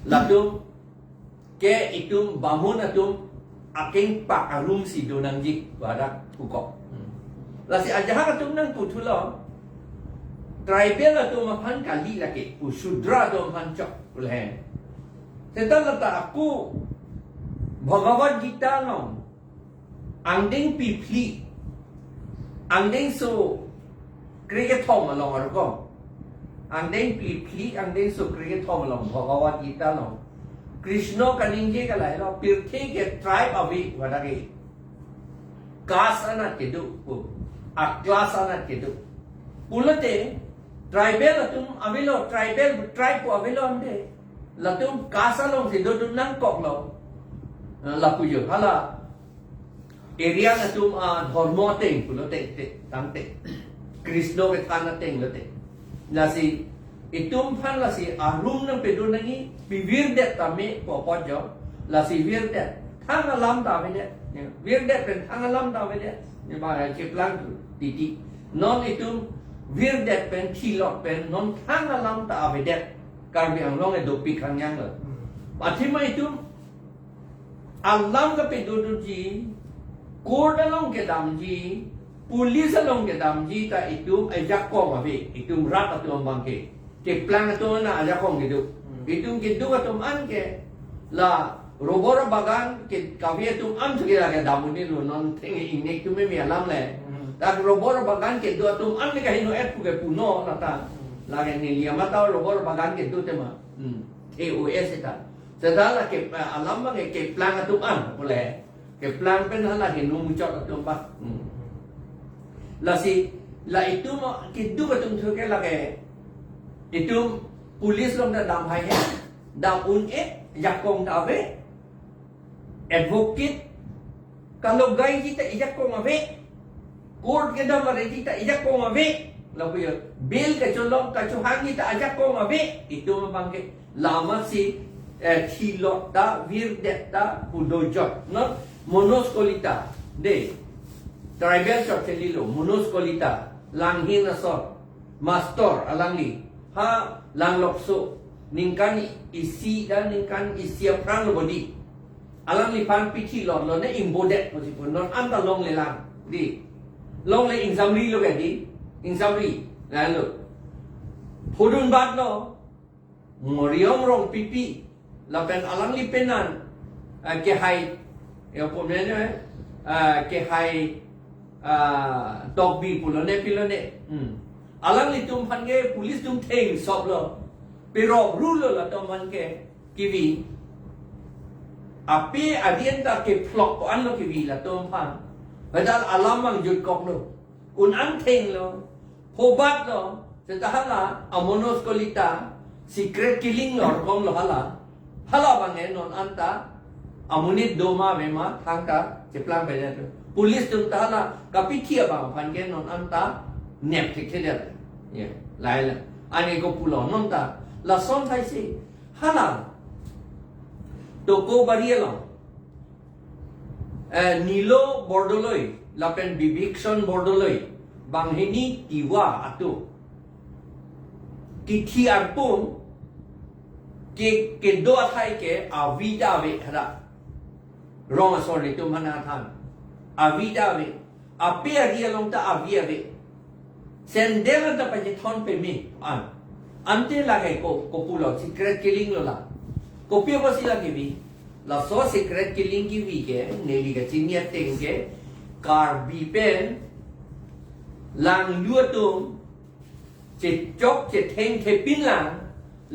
latum ke itum bamun atum aking pak arum si donangji badak ukok la si ajaha tum nang putulo tribal tu mapan kali lagi usudra tu mapan cok ulhen setelah tak aku Bhagavad Gita long anding pipli anding so kriket thom along arko anding pipli anding so kriket thom along Bhagavad Gita long Krishna kaningge kalai lo pirthi ke tribe avi wadagi kasana kedu aklasana kedu pulate tribal atum avilo tribal tribe ko avilo ande latum kasalong sido dun nang kok lo lapuyo hala area atum dharma teng pulote tangte krishno ke kana teng lote lasi itum phan lasi arum nang pedun nangi bivir det tame ko pojo lasi vir det thang alam ta ve det vir det pen thang alam ta ve det ni ba ke plan titi non itum vir det pen thilot pen non thang alam ta ve det karbiang long e dopi khang yang lo pathima itum alam ka pedun ji kor dalong ke dam ji pulis along ke dam jita itum ajak kong abi itum rat atum bangke ke plan atum na ajak kong gitu itum gitu atum an ke la robor bagan ke kavi atum am segera ke damuni lu non tengi ini tu me alam le tak robor bagan ke do atum an ke hino et ke puno nata la ke ni liama ta robor bagan ke do tema EOS eta sedala ke alam bang ke plan atum an boleh ke plan pen hala hinu mucot atum ba la si la itu mo kidu katum thuke lage itu pulis long da dam hai he dam un yakong da ve advocate kalau gai kita yakong ave court ke dam re kita yakong ave la ko bill ke cholong ka chuhang kita yakong ave itu mo bangke lama si thilot da vir detta pudojot no monoskolita de tribal shop lilo monoskolita langhin asor master alangli ha lang lokso ningkan isi dan ningkan isi prang body alangli pan pithi lon ne imbodet posipun non anta long le lang di long le examri lo ke di examri lalu phodun bat lo ngoriom rong pipi lapen alangli penan ke hai ya pomene ke hai dog bi pulone alang li tum phange police tum theng sob lo pero rulo la to man ke kiwi api adienta ke flock ko an lo kiwi la to phan badal alam mang jut kok lo un an theng lo hobat lo setahala amonos kolita secret killing lo kom lo hala bange non anta amunit doma mema thangka cheplang be pulis tum tahala kapitia bang phangen non anta nep thik thele ye lai la ani ko pulo non ta la son thai si hala to ko barielo nilo bordoloi la pen bibikson bordoloi banghini tiwa atu kithi arpum ke do thai ke avida ve khara rong sorry to mana than avida ve apia dia long ta avia ve sendela ta pa thon pe mi an ante lage ko pulo secret killing lo la ko pia pa sila ki vi la so secret killing ki vi ke neli ga chinia teng ke kar bi pen lang luatum che chok che theng the pin lang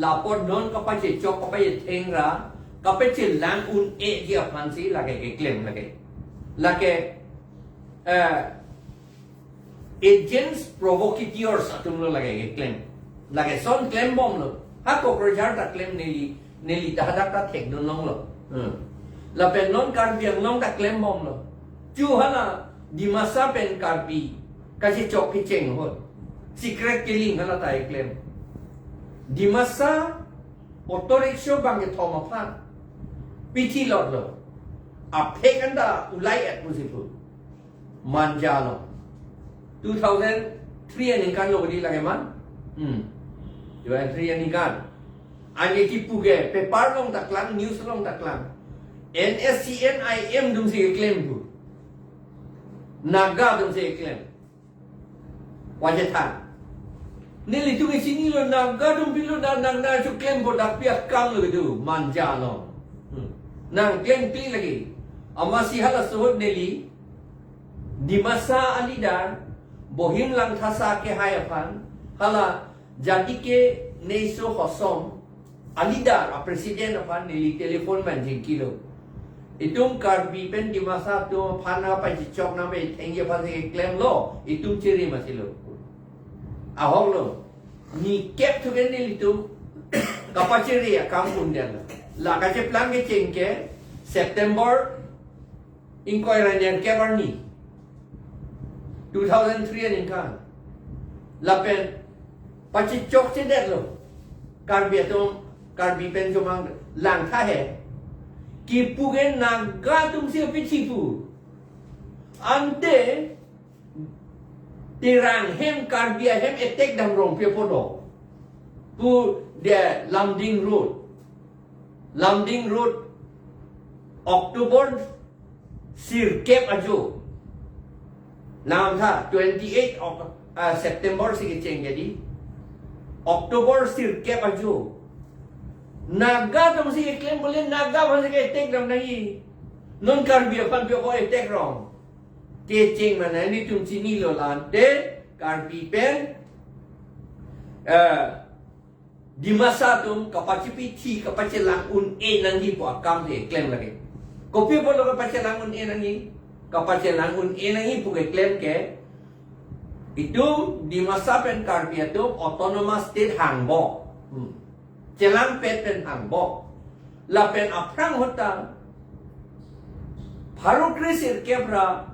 la pot non ka pa che chok ka pa ye theng ra ka pa che lang un e dia phansi lage ke claim lage agents provocateurs atum lo lage claim lage son claim bom lo ha ko projar ta claim neli ta da ta thek non long lo la pen non kan biang long ta claim bom lo chu hala di masa pen karpi ka che chok ki cheng ho secret killing hala ta claim di masa otoriksho bang ke thoma phan pithi lot lo a phekanda ulai at musipu manjalo 2003 ani kan lo di lage man 2003 ani kan ani ki puge paper long taklang news long taklang NSCNIM dum se claim bu naga dum se claim wajatan nili tu sini lo naga dum bilo dan na su claim bo dak pia kang lo du manjalo nang claim kli lagi amasi hala sohod nili di masa alidar bohim lang thasa ke hayapan hala jadi ke neiso hosom alidar a presiden apan nili telefon manjing kilo itum karbi pen di masa tu phana pa chok na be thengye pa se claim lo itum chiri masilo ahong lo ni kep tu gen nili tu kapachiri ya kampun dia la ka che plan ke chengke September inquiry nen ke barni 2003 ni kan lapen pachi chok che det lo karbi pen jomang lang tha he ki pugen naga tum se pichi pu ante tirang hem karbia hem etek dam rong pe podo pu de Lamding road October sir kep ajo Now tha 28 September sige cheng jadi October sir ke baju naga tong sige claim boleh naga bang sige tek dam nahi non karbia pan pyo ko tek wrong ke cheng mana ni tum chini lo lan te karbi pen di masa tum kapacipi thi kapacelang un e nangi po akam de claim lagi kopi po lo kapacelang un e nangi kapacelang un e nangi po ke claim ke itu di masa pen karbi itu autonomous state hangbo celang pen hangbo la pen aprang hota baru krisir kebra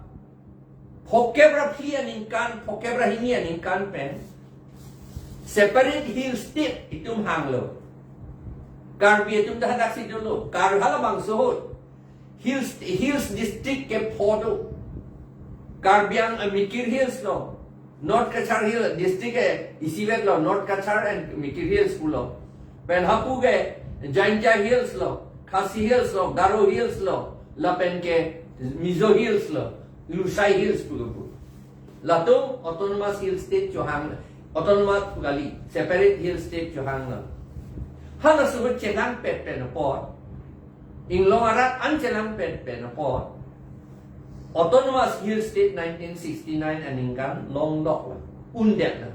pokebra pilihan ingkan pokebra hinian ingkan pen separate hill state itum hanglo karbi itum dah dak si dulu karhala bang sohut hills district ke photo karbiang mikir hills lo North Kachar hill district ke isiwet lo North Kachar and mikir hills pulo pen hapu ke Janja hills lo Khasi hills lo Garo hills lo la pen ke Mizo hills lo Lusai hills pulo latung autonomous hill state johang autonomous gali separate hill state johang la hala subut chelang pet pen por ing longarat an chelang pet pen por autonomous hill state 1969 aningkan long dok la undet la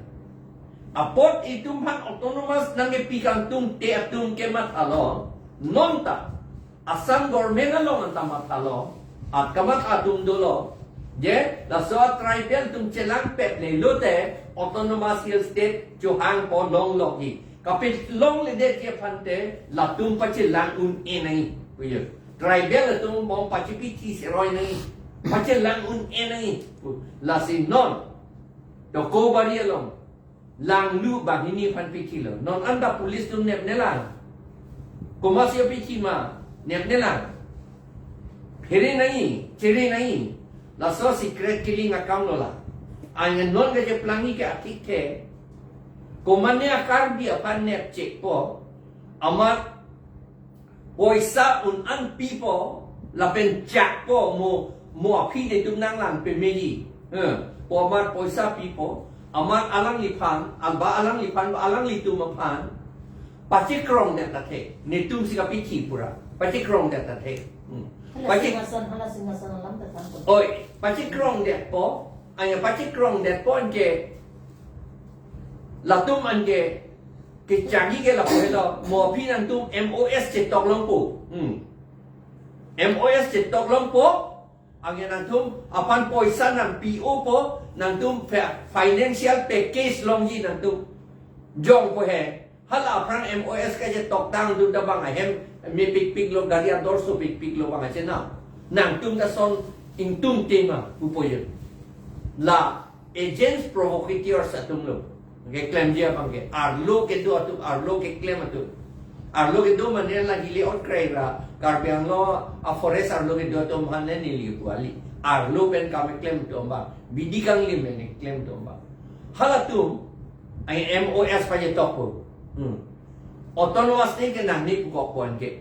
apot itum han autonomous nange pikang tum te atum kemat alo nonta asam government along antamat alo at kamat atum dolo je la so tribal tum chelang pet le lote autonomous hill state johang po long loki kapit long le det ke phante la tum pachelang un enai puyo tribal tum bom pachipi ti seroi nai pachelang un enai la si non do ko bari along lang lu bang ini pan piti lo non anda polis tum nep nelang komasio piti ma nep nelang phere nahi chere nahi la so secret killing account lo la angan non ke plangi ke atik ke komane akar bi apan nep check po amat poisa un an people la pen chak po mo api de tum nang lang pe meli po amat poisa people amat alang lipan alba alang lipan ba alang litum mapan pasti krong dat tate ne tum sika piti pura pasti krong dat tate pasti hala singasan alam tatang ko oi pasti krong dat po aya pasti krong dat po ke latum anke ke changi ke la po lo mo pi nang tum MOS che tok long po MOS che tok long po ang nang tum apan poisa nang PO po nang tum financial package long ji nang tum jong po he hala prang MOS ka je tok tang du da bang hem mi pik lo garia dorso pik lo bang che na nang tum da son ing tum tema po ye la agents provocateurs sa tum lo ke claim dia bang ke arlo ke do atu arlo ke claim atu arlo ke do manen la gile on kraira karbiang lo a forest arlo ke do to manen ni li kuali arlo pen ka me claim to ba bidikang lim ne claim to ba halatum ai MOS pa je tok po autonomous ni ke nang ni ko kon ke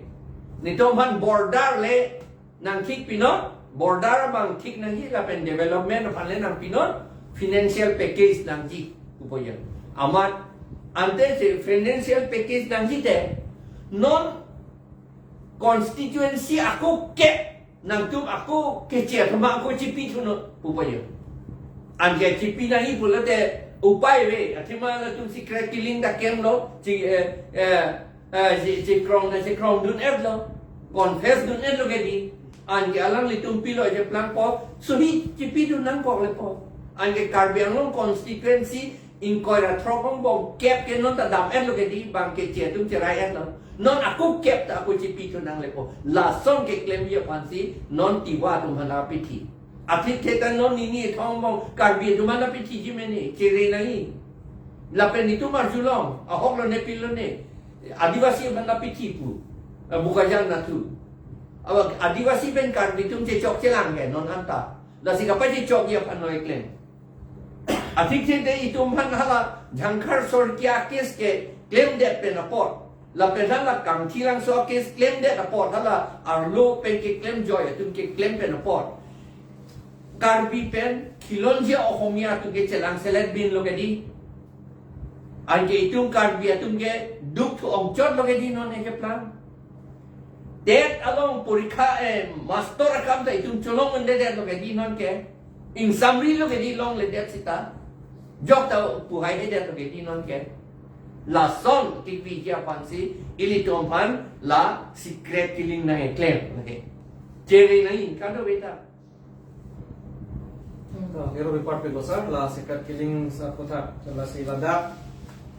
ni to man border le nang tik pinot border bang tik nang hi la pen development pan le nang pinot financial package nang ji po ye amat ante se financial package nang ji te non constituency aku ke nang tum aku kecil thama aku cipi tu no pupayo anje cipi nahi pula te upai we athima la tum secret killing da kem lo ci krong dun eb lo confess dun eb lo ke di anje alang li tum pilo je plan po so hi cipi dun nang ko le po anje karbiang long constituency in koira tropong bong kep ke non ta dam eb lo ke di bang ke che tum cerai eb lo non aku kep ta aku cipi tu nang lepo la son ke claim ye pansi non tiwa tu mana piti atit kita non ini thong bong karbi tu mana piti jimeni ciri nahi la pen itu marjulong ahok lo ne pilo ne adivasi mana piti pu bukan yang natu awak adivasi pen karbi tu cecok celang ke non anta la sikapa cecok ye panoi claim atit kita itu mana hala jangkar sorkia kes ke claim det pen aport la pen la kang tilang so kes claim det aport hala arlo pen ke claim joy tum ke claim pen aport Karbi pen kilonjia ohomia tu ke celang selet bin lo ke di. Anke itung karbi atung ke duk tu omjot lo ke di non ke plan. Det along purika master akam ta itung cholong ende det lo ke di non ke. In samri lo ke di long le det sita. Jok ta puhai det lo ke di non ke. La son TV kia pansi ili tompan la secret killing na claim. Okay. Jere na in kado beta. Hero report pe sir la secret killing sa kotha la si lada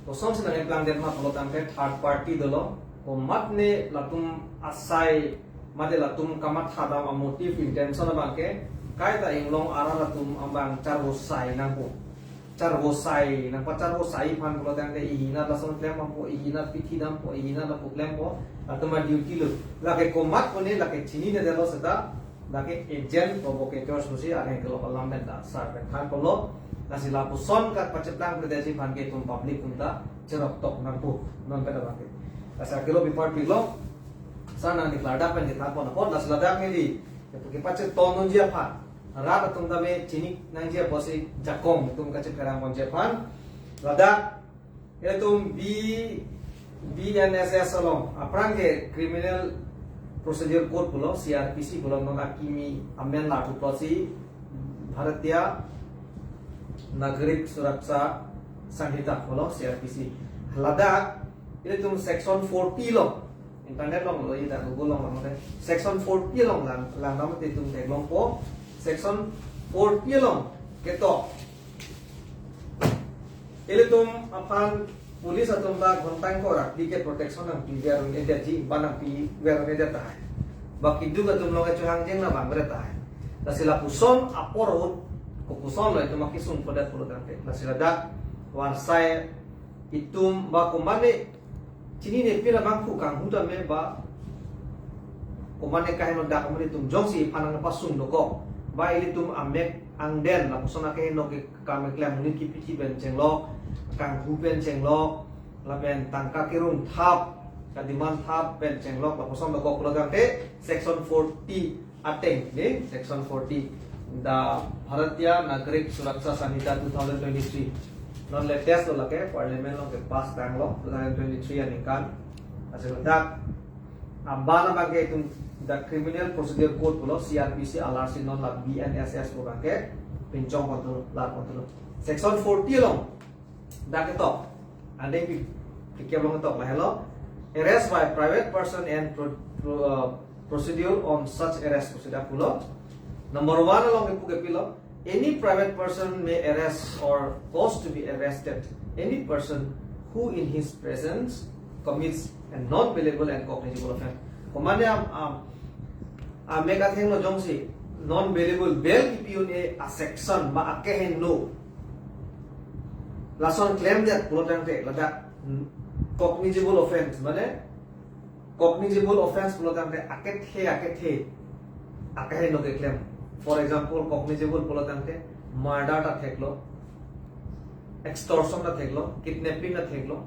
to som se na plan det ma polo tampe third party dolo ko mat ne latum asai made latum kamat hada ma motive intention ba ke kai ta inglong ara latum ambang charwo sai nang po charwo sai nang pa charwo sai phan polo tampe ihina la som claim po ihina pithi dam po ihina la po claim po atuma duty lo la ke ko mat ko ne la ke chini ne delo seta lagi agent provocators musi ada yang kalau parlamen tak sar kan kalau nasi lapu son kat pacetlang predesi pan ke tum public unta cerok tok nampu non pada baki asa kilo before pilo sana ni kelada pen kita pon pon nasi ladak ni di ke pacet ton dia pan rat tum dame cini nang dia posi jakong tum kacet kerang pon jepan ladak itu BNSS along aprang ke criminal Procedure Code pulo CRPC pulo non akimi amen lagu plosi Bharatiya Nagarik Suraksha Sanghita pulo CRPC Ladakh itu section 40 lo internet long lo ida Google long lo section 40 long lang nama itu teglong po section 40 long keto itu apan Pulis atau mbak kontang korak tiket protection ang biar energi banang pi biar energi tahan. Baki juga tu melakukan cuhang jeng na bang bertahan. Dasila puson aporot kupuson lah itu makisung pada pulut nanti. Dasila dak warsai itu mbak kumane cini ne pira bang kang huda me ba kumane kahen dak kumane tum jongsi panang pasung doko. Ba ili tum amek angden la puson akahen no ke kame klam ni kipiti ben jenglok kang hupen cenglok lapen tangka kirung thap kadiman thap pen cenglok la posom ko program te section 40 ateng ni section 40 da Bharatiya Nagarik Suraksha Sanhita 2023 non latest lo lake parliament lo ke pass tanglo 2023 anikan asal dak ambana bage itu the criminal procedure code pulo CRPC LRC non la BNSS lo bage pincong kontrol la kontrol section 40 long dak itu ada yang pikir belum itu lah hello arrest by private person and procedure on such arrest procedure pulo number 1 along ipu ke pilo any private person may arrest or cause to be arrested any person who in his presence commits a non bailable and cognizable offense komande mega thing lo jongsi non bailable bail ipiun a section ma akehen no lason claim that pulo tangte lada cognizable offense mane cognizable offense pulo tangte akethe akahe no ke claim for example cognizable pulo tangte murder ta theklo extortion ta theklo kidnapping ta theklo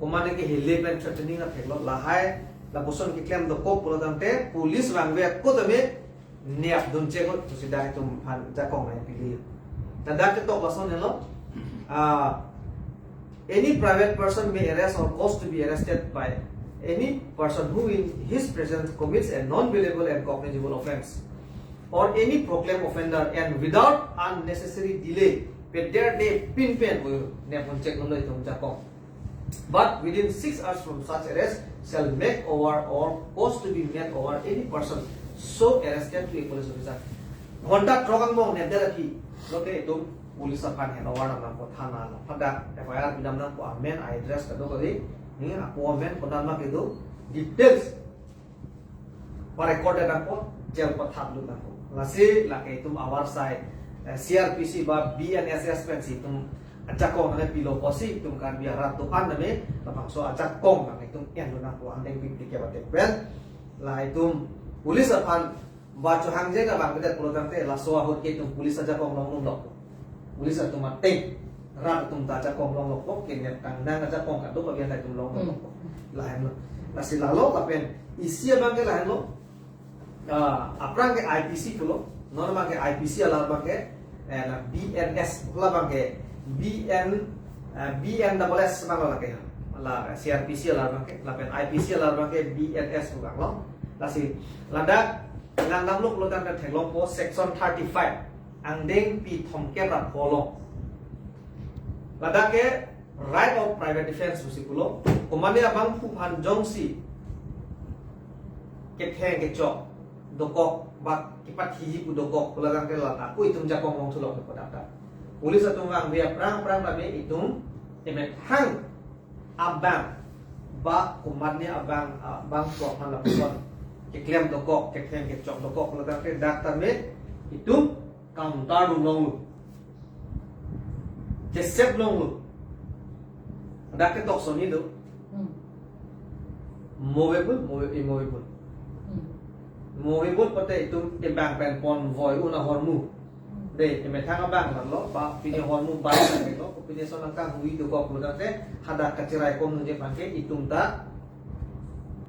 komane ke hille plan threatening ta theklo lahai la boson ke claim do ko pulo tangte police wangwe ko tame niap dun chego to sidai tum han jakong na pili tada ke to lason hello any private person may arrest or cause to be arrested by any person who in his presence commits a non-bailable and cognizable offense or any proclaimed offender and without unnecessary delay pedir de pin pen ne pun check nulo itu jakong but within 6 hours from such arrest shall make over or cause to be made over any person so arrested to a police officer honda trogang mo ne deraki loke itu police अफान है नवाना ना को थाना ला फदा एफआईआर बिदम ना को अमेन एड्रेस कदो कदी नि आपो अमेन कोदान मा केदो डिटेल्स पर रिकॉर्ड ना को जेल पर थाप लु ना को लासे लाके तुम आवार साइ सीआरपीसी बा बीएनएसएस पेंसी तुम अच्छा को ना पिलो पोसी तुम kan biara तो an में lapang so अच्छा kong ना तुम एन ना को अंदे बिप्ली के बाते पेन ला तुम पुलिस अफान बाचो हांजे का बांग बेदे पुलो तंते ला सोआ हो के तुम पुलिस अच्छा को नong nong Pulis atau mati, rat atau taja kong long lokok, kenyat kandang aja kong kado bagian dari tum long lokok, lain lo, nasi lalu tapi isi abang ke lain lo, aprang ke IPC pulo, non bangke IPC ala bangke la BNS la bangke BNSS bangla lake la CRPC ala bangke la pen IPC ala bangke BNS bukan lo la si lada nang namluk lo dan thenglong po section 35 angdeng pi thomke ra polo lada ke right of private defense usikulo komande abang phan jongsi ke theng ke chok dokok bak kipat hiji ku dokok kulagang ke lata ku itum jakong mong tulok ke podata pulis atung ang dia perang labe itum emet hang abang ba komande abang bang pro han lapon ke klem dokok ke theng ke chok dokok kulagang ke dakta me itum counter long ke sep long dak ke tok soni do movable pate itu ebang pen pon voy una hormu de me thang abang lan lo pa pini hormu ba kan lo pini so nang kang hui do ko lo te hada kacirai ko nje pake itung ta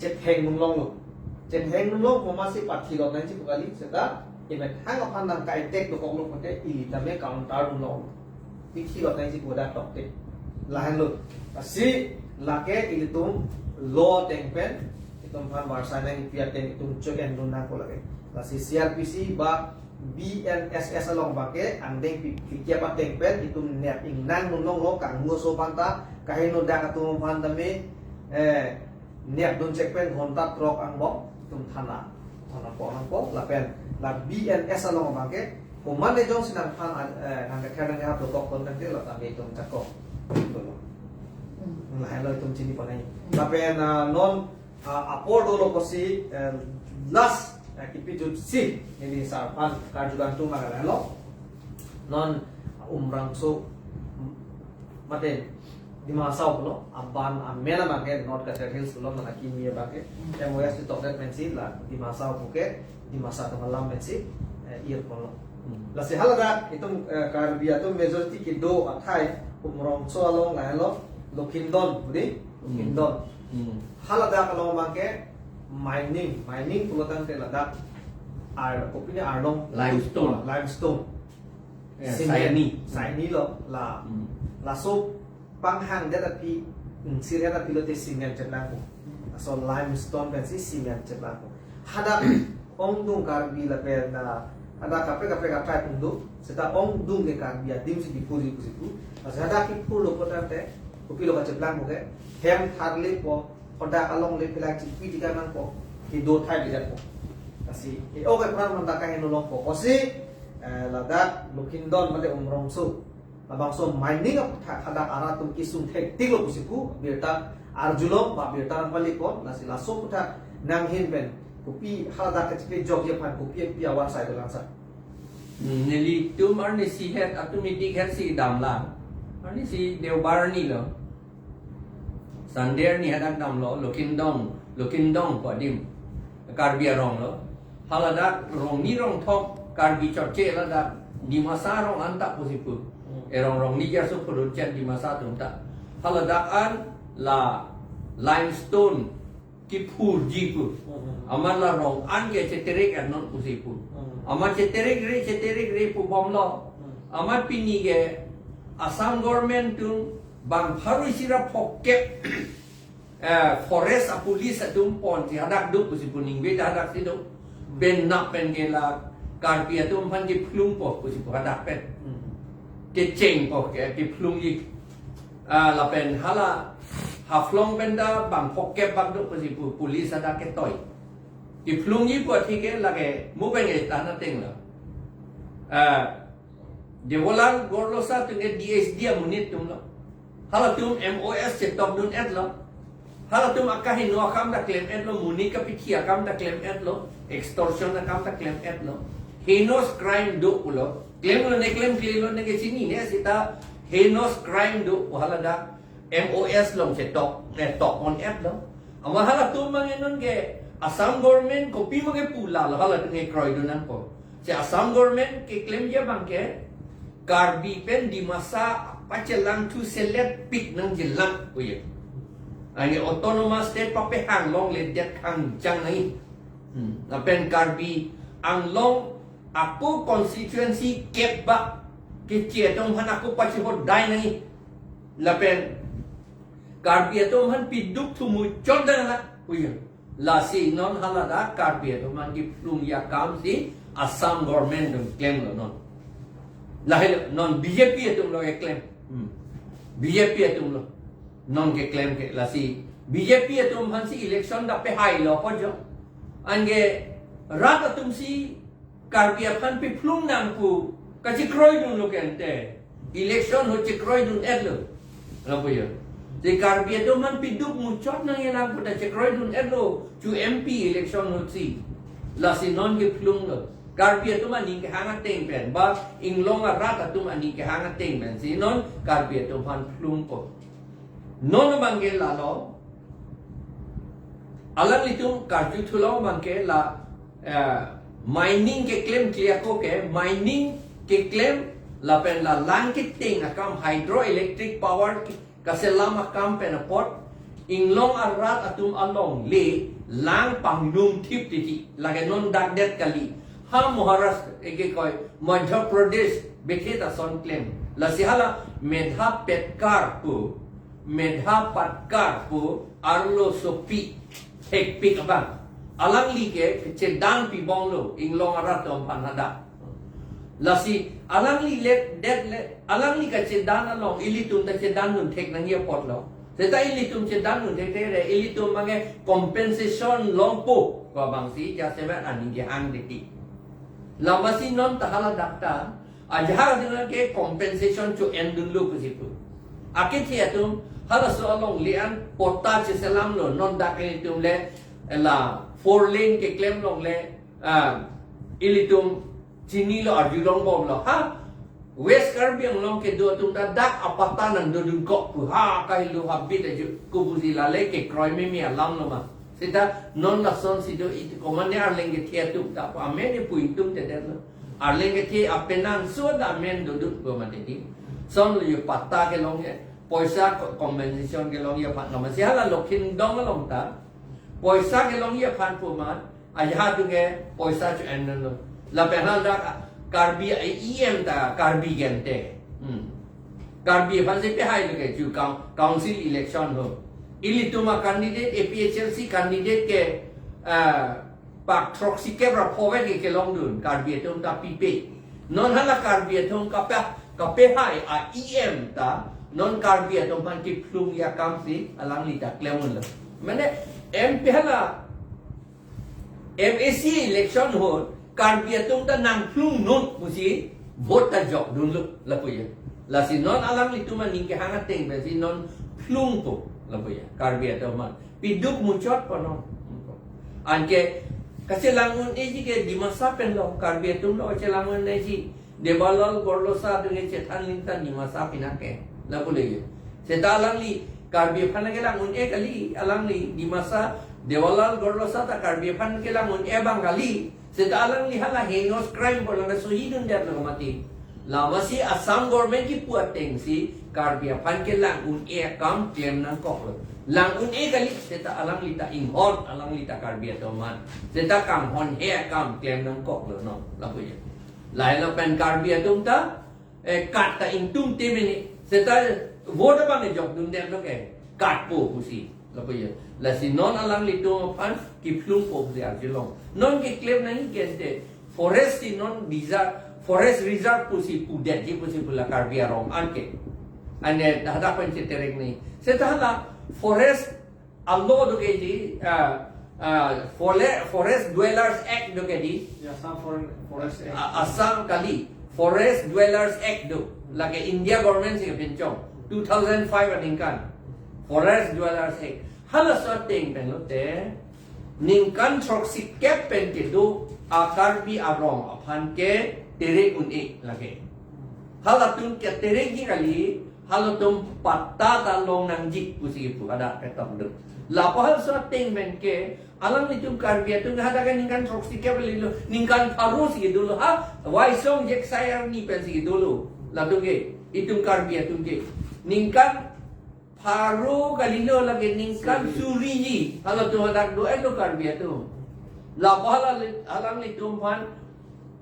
jet heng mung long lo jet heng mung lo ko masih pathi lo nan chi kali seta me thang apan nang kai tek do ko lo pate ili ta me counter lo pithi lo nan chi ko da tok te lahan lo asi lake ili tum lo teng pen itum phan warsana ni piaten itum check and run ko lage lasi CRPC ba BNSS along bake andeng pikya pa teng pen itum net ing nang nong lo kang ngo so panta kahino da atum phan dame net don check pen honta trok ang bok itum thana po la pen la BNS along bake komande jong sinan phan nang ka nang ha protokol kon te la tame itum chakko lah lo itum chini pa nai la pen non apor dolo kosi last kipijut si ini sarpan kajugan tu magala lo non umrangso maten di masau lo aban amena mangke not ka hills lo na kimi bake MOS to that mensi la di masau buke di masa malam mensi ir lo la se halada itum karbia tu majority ki do athai umrangso lo la lo lokindon budi lokindon halada kalau mangke mining pulatan te ladak opini arlong limestone saini lo la so panghang data pi sirya ta pilote cement chetlaku so limestone ben si cement chetlaku hada ongdung karbi la pe na hada kape ka tundu seta ongdung ke karbi adim si dipuji kusiku hada ki pulo potante upilo ka chetlang ke hem tharle po pada along le pilak cipi di kanan po hido thai di po kasi o ke pran man takang inolong po kasi ladak lukindon mate umrongso labangso mining ap hada aratum kisum thek tilo pusiku birta arjulom ba birta rang palikon nasi laso puta nanghin ben kupi hada ke cipi jog je pan kupi pi awan sai do langsa neli tu mar ni si het automatic het si damlang ani si deubarni lo Sander ni hadak dam lo lokindong ko dim karbia rong lo halada rong ni rong thok karbi chorche la da di masa rong anta posipu rong ni jar so purun chen di masa tumta halada an la limestone ki phur jipu amar la rong an ye cheterek an non posipu amar cheterek re pu bom lo amar pini ge Assam government tu bang harus sira poket forest a police adum pon ti hadak du kusipun ingbe hadak sido ben nak pen gela karpi adum pan di plung po kusipun hadak pen ke cheng po ke di plung yi la pen hala haflong benda bang poket bang du kusipun police hadak ke toy di plung yi po ti ke la ke mu pen ge tanah teng la de volan gorlosa tu nge DSD amunit tum lo hala tum MOS cetok dun et lo hala tum akahin no akam da claim et lo muni ka pithi akam da claim et lo extortion akam da claim et lo heinous crime do ulo claim lo ne claim lo ne ke sini ne sita heinous crime do hala da MOS lo cetok ne tok on et lo ama hala tum mangenon ke Assam government kopi mange pula lo hala nge kroy dunan po si Assam government ke claim je bangke karbi pen di masa pacelang tu selet pik nang jelang uye ani autonomous state pape hang long le det hang jang nai na pen karbi ang long aku constituency kep ba ke tong han aku pachi hot dai nai lapen Karbi atom han piduk thumu chodda la puya la si non halada Karbi atom han ki plum ya kam si Assam government dum claim lo non la non BJP atom lo claim BJP atom lo non ke claim ke la si BJP atom han si election da pe hai lo ko jo ange rat atom si Karbi apan pe plum nang pu ka chi kroi dun lo kente election ho chi kroi dun edlo la puya Di Karbi itu man piduk mucot nang yang pada cekroi dun elo cu MP election nutsi la si non ke plung lo Karbi itu man ning ke hangat teng pen ba inglong rat tu man ning ke hangat teng pen si non Karbi itu man plung po non bangke la lo alang itu Karbi tu lo bangke la mining ke claim clear ko ke mining ke claim la pen la langkit teng akam hydroelectric power kasi lama kampen pot inglong arat atum along le lang pangnum tip titi lagi non dagdet kali ha Maharashtra ege koi Madhya Pradesh beketa son claim la sihala medha petkar pu arlo sopi hek pik apa alang li ke cedang pi bonglo inglong arat tom panada Lasi alang li let alang li ka cedan along ilitum ta cedan nun tek nang ye pot lo seta ilitum cedan nun tek re ilitum mange compensation long po ko bang si ja seba ani ge hang diti lama si non tahala dakta ajha dengan ke compensation to end dulu ku situ akit ya tum hala so along lian pota che selam lo non dak ilitum le la 4 lane ke claim long le ilitum Sini lo arjulong bom lo ha West Karbi ang long ke do tung ta dak apatan do dun kok pu ha kai lo habit aja kubuzi la le ke kroi me mi alam lo ma sita non la son si do it komane arleng ke tia tu ta pa me ne pu itum te lo arleng ke tia apenan so da men do dut ko ma ti son lo yu patta ke long ye poisa compensation ke long ye pat no ma sia la lokin dong long ta poisa ke long ye pan pu ma aja tu ke poisa chu en lo la pehla da Karbi EM ta Karbi gente Karbi phanse pe hai ke chu council election ho ilituma candidate APHLC candidate ke pak troxy ke rapove ke long dun Karbi tum ta pipe non hala Karbi tum ka pe hai EM ta non Karbi tum pan ki plum ya kamsi alang li ta klemon la mane em pehla MAC election ho Karbi atum ta nang plung non musi vote ta jok dun lu la puya la si non alam itu man ning ke hangat teng be si non plung po la puya Karbi atum man piduk muncot pa non anke kasi langun eji ke di masa pen lo Karbi atum lo che langun eji de balal gorlo sa de che than lin tan di masa pinake la pule se ta alang li Karbi phan ke langun e kali alang li di masa devalal gorlo sa ta Karbi phan ke langun e bang kali Seta alang ni hala heinous crime por lang suhidun dia lang mati. Lama si Assam government ki puat teng si Karbi pan ke lang un kam claim nang kok. Lang un kali seta alang lita inghon alang lita Karbi man. Seta kam hon kam claim nang kok lo no. La puya. Lai la pen Karbi atom ta kat ta intum te mini. Seta vote bang jok dun dia lo ke kat po pusi. La puya. La si non alang lito pan ki plum po pusi arjilong. Non ke claim nahi kente forest si non reserve forest reserve pusi pudet ji pusi pula Karbi arong anke ane dada panche tereng ni setala forest allo do ke ji forest dwellers act do ke ji Yeah, some forest Assam kali forest dwellers act do lage India government si pinchong 2005 aningkan forest dwellers act hala sorting pelote Ningkan troksi kepen ke do Karbi arong apan ke tere uni lagi. Halatun ke tere ji kali halatum patta talong nang jik pusi pu ada ketam do. Lapahal sa ting men ke alam nitum Karbi atung hada kan ningkan troksi kepen lo ningkan parus ke dulu ha waisong jek sayar ni pensi dulu. Latung ke itum Karbi atung ke ningkan Paru kalilo lagi ningkan suriji. Kalau tu hendak doa tu Karbi tu. Lapala alam ni tumpan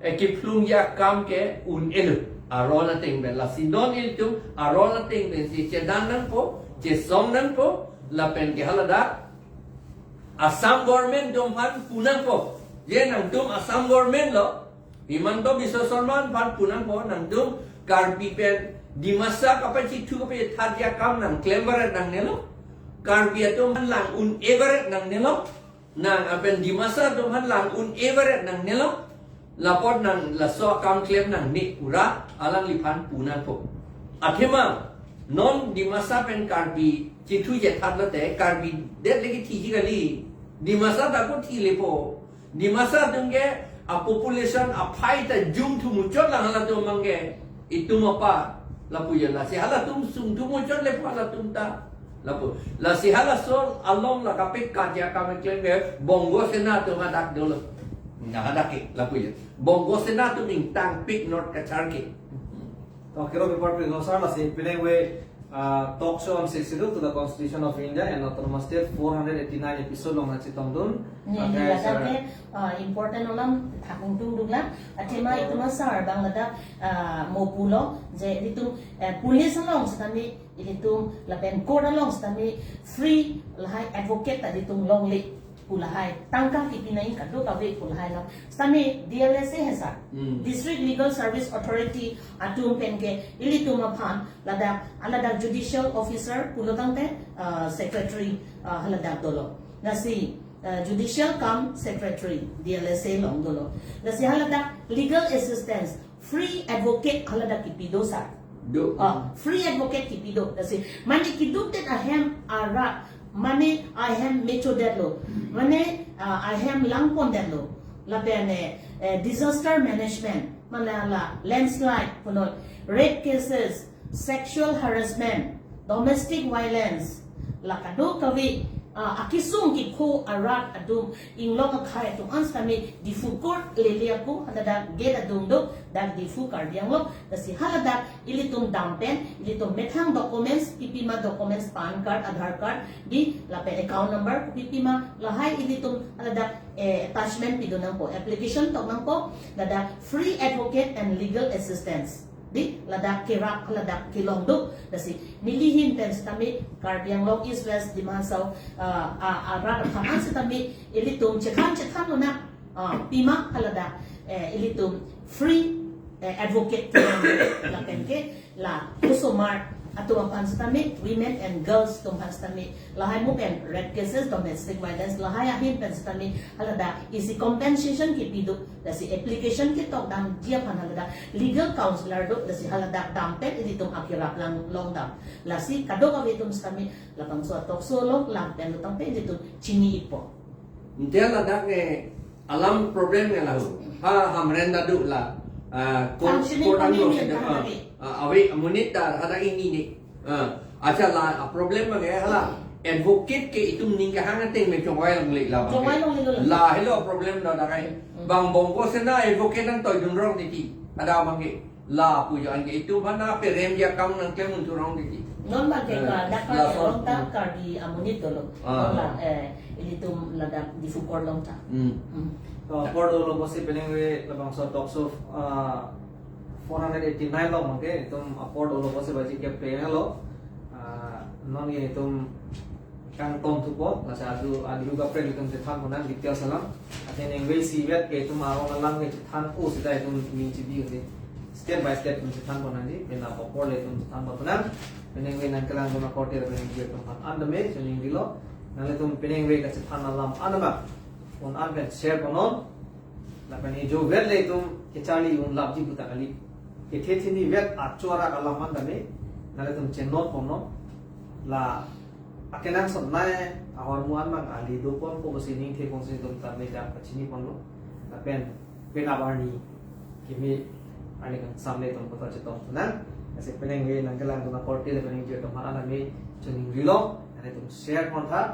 ekiplung ya kam ke un elu arona ting ben la sinon il tu arona ting ben si chedan nan po che som nan po la pen ke halada Assam government dom han punang po ye nang dum Assam government lo Himanto Biswa Sarman pan punang po nang dum karpi pen di masa kapan citu kapan tadya kam nang klembaret nang nelo karpi itu han lang un everett nang nelo nang apen di masa dum han lang un everett nang nelo lapor nang laso kam klem nang ni pura alang lipan punang po athema non di masa pen karpi citu je thadla te karpi det lagi thi kali di masa takut thi lepo di masa dungge a population a phai ta jum thu muchot lang hala tu mangge itu mapa lapu ya la si hala tum sum thu muchot le pa la tum ta lapu la si hala so along la kapek ka ja ka me klenge bongo sena tu madak dolo na hadak lapu ya bongo sena tu ning tang pik not ka charki तो केरो पेपर पे लोसार लासे पिने वे talk show on सेक्सिडल to the constitution of India and autonomous state 489 episode लोंग नाची तंगदुन important olam thakung tung dugla athema ituma sar banglada mopulo je litum police long stami litum lapen court long stami free lahai advocate litum long li pulahai tangka kipinai kadu kawe pulahai long stami DLSA hesa district legal service authority atum penke ilitum aphan lada alada judicial officer pulotangte secretary halada dolo nasi judicial come secretary DLSA long dolo nasi halada legal assistance free advocate halada kipido sa free advocate kipido nasi mani kidukten ahem ara mane ahem mecho detlo mane ahem langpon detlo lapene disaster management manala landslide pono rape cases sexual harassment domestic violence lakado kawi akisung ki ko arat adum inglong khai to anstami difu court lelia ko halada get adum do dak difu kardiang lo dasi halada ilitum dampen ilitum methang documents pipima documents pan card aadhar card di lape account number pipima lahai ilitum halada attachment pidunang po application to nang po lada free advocate and legal assistance di lada kirak lada kilong do dasi nilihin pen stami kardiang long east west dimansau arat phanan stami ilitum chekhan na pima halada ilitum free advocate laken ke la kusomar atuma panstami women and girls tum panstami lahai mu pen red cases domestic violence lahai ahin panstami halada easy compensation ki pidu dasi application ki tok dam dia pan halada legal counselor do dasi halada dampen ilitum akirap lang long dam lasi kado ka vitum stami lapang so tok solo lang pen lutang pe ilitum chini ipo dia ladak alam problem nga lahu ha hamrenda du la kurang lo awi munit dar ada ini ni acha la problem ma ge hala advocate ke itu ningka hang teng me chongwai long le la hello problem da da kai bang bongko sena advocate nang toy dun rong ti ada bang ge la pu yo an ge itu bana pe rem ya kam nang ke mun tu rong ti non ba ke ka da ka long ta ka di amunit dolo la ilitum lada di fukor long ta तो अपोर्ड लोग बसे पेनेंगे लबंग सो talks of 489 लोग मंगे तुम अपोर्ड लोग बसे बजी के पेने लो नॉन ये तुम कांग टोम तुपो लासा आदु का प्रेल तुम से थान मना दित्या सलाम अते नेंगे सीवेट के तुम आरो नलांग के थान ओ सिदा तुम मीची दी होते स्टेप बाय स्टेप तुम से थान बना दी पेना अपोर्ड ले तुम थान बना पेनेंगे नंकलांग तुम कोटे पेनेंगे तुम अंद में चनिंग लो नाले तुम पेनेंगे का से थान नलाम अनमा उन आनपन शेयर बनोन लापन ये जो वेट ले तुम के चाली उन लाभजी बुता कली के थे थी वेट आचोरा कला मन दमे नाले तुम चेन्नोट पनो ला अकेनांग सब नाय आवर मुआन मा आली दो पन को बसी निंग थे कोन से तुम तने जा पछिनी पनो लापन पेना बारनी कि मी आने का सामने तुम पता चतो ना ऐसे पेनेंगे नंगलांग तुम कोर्टे ले पेनेंगे तुम हराना में चनिंग रिलो अने तुम शेयर कोन था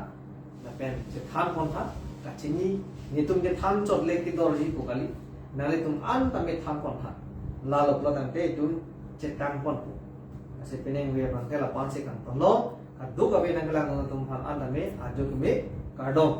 लापन से थान कोन था kacini ni tum ke tham chot le ki dor ji pokali nale tum an ta me tham kon tha la lo pla tan te tum chetang kon pu ase peneng we bang te la pan se kan ton lo ka du ka be nang la tum han an ta me ajo ku me kardom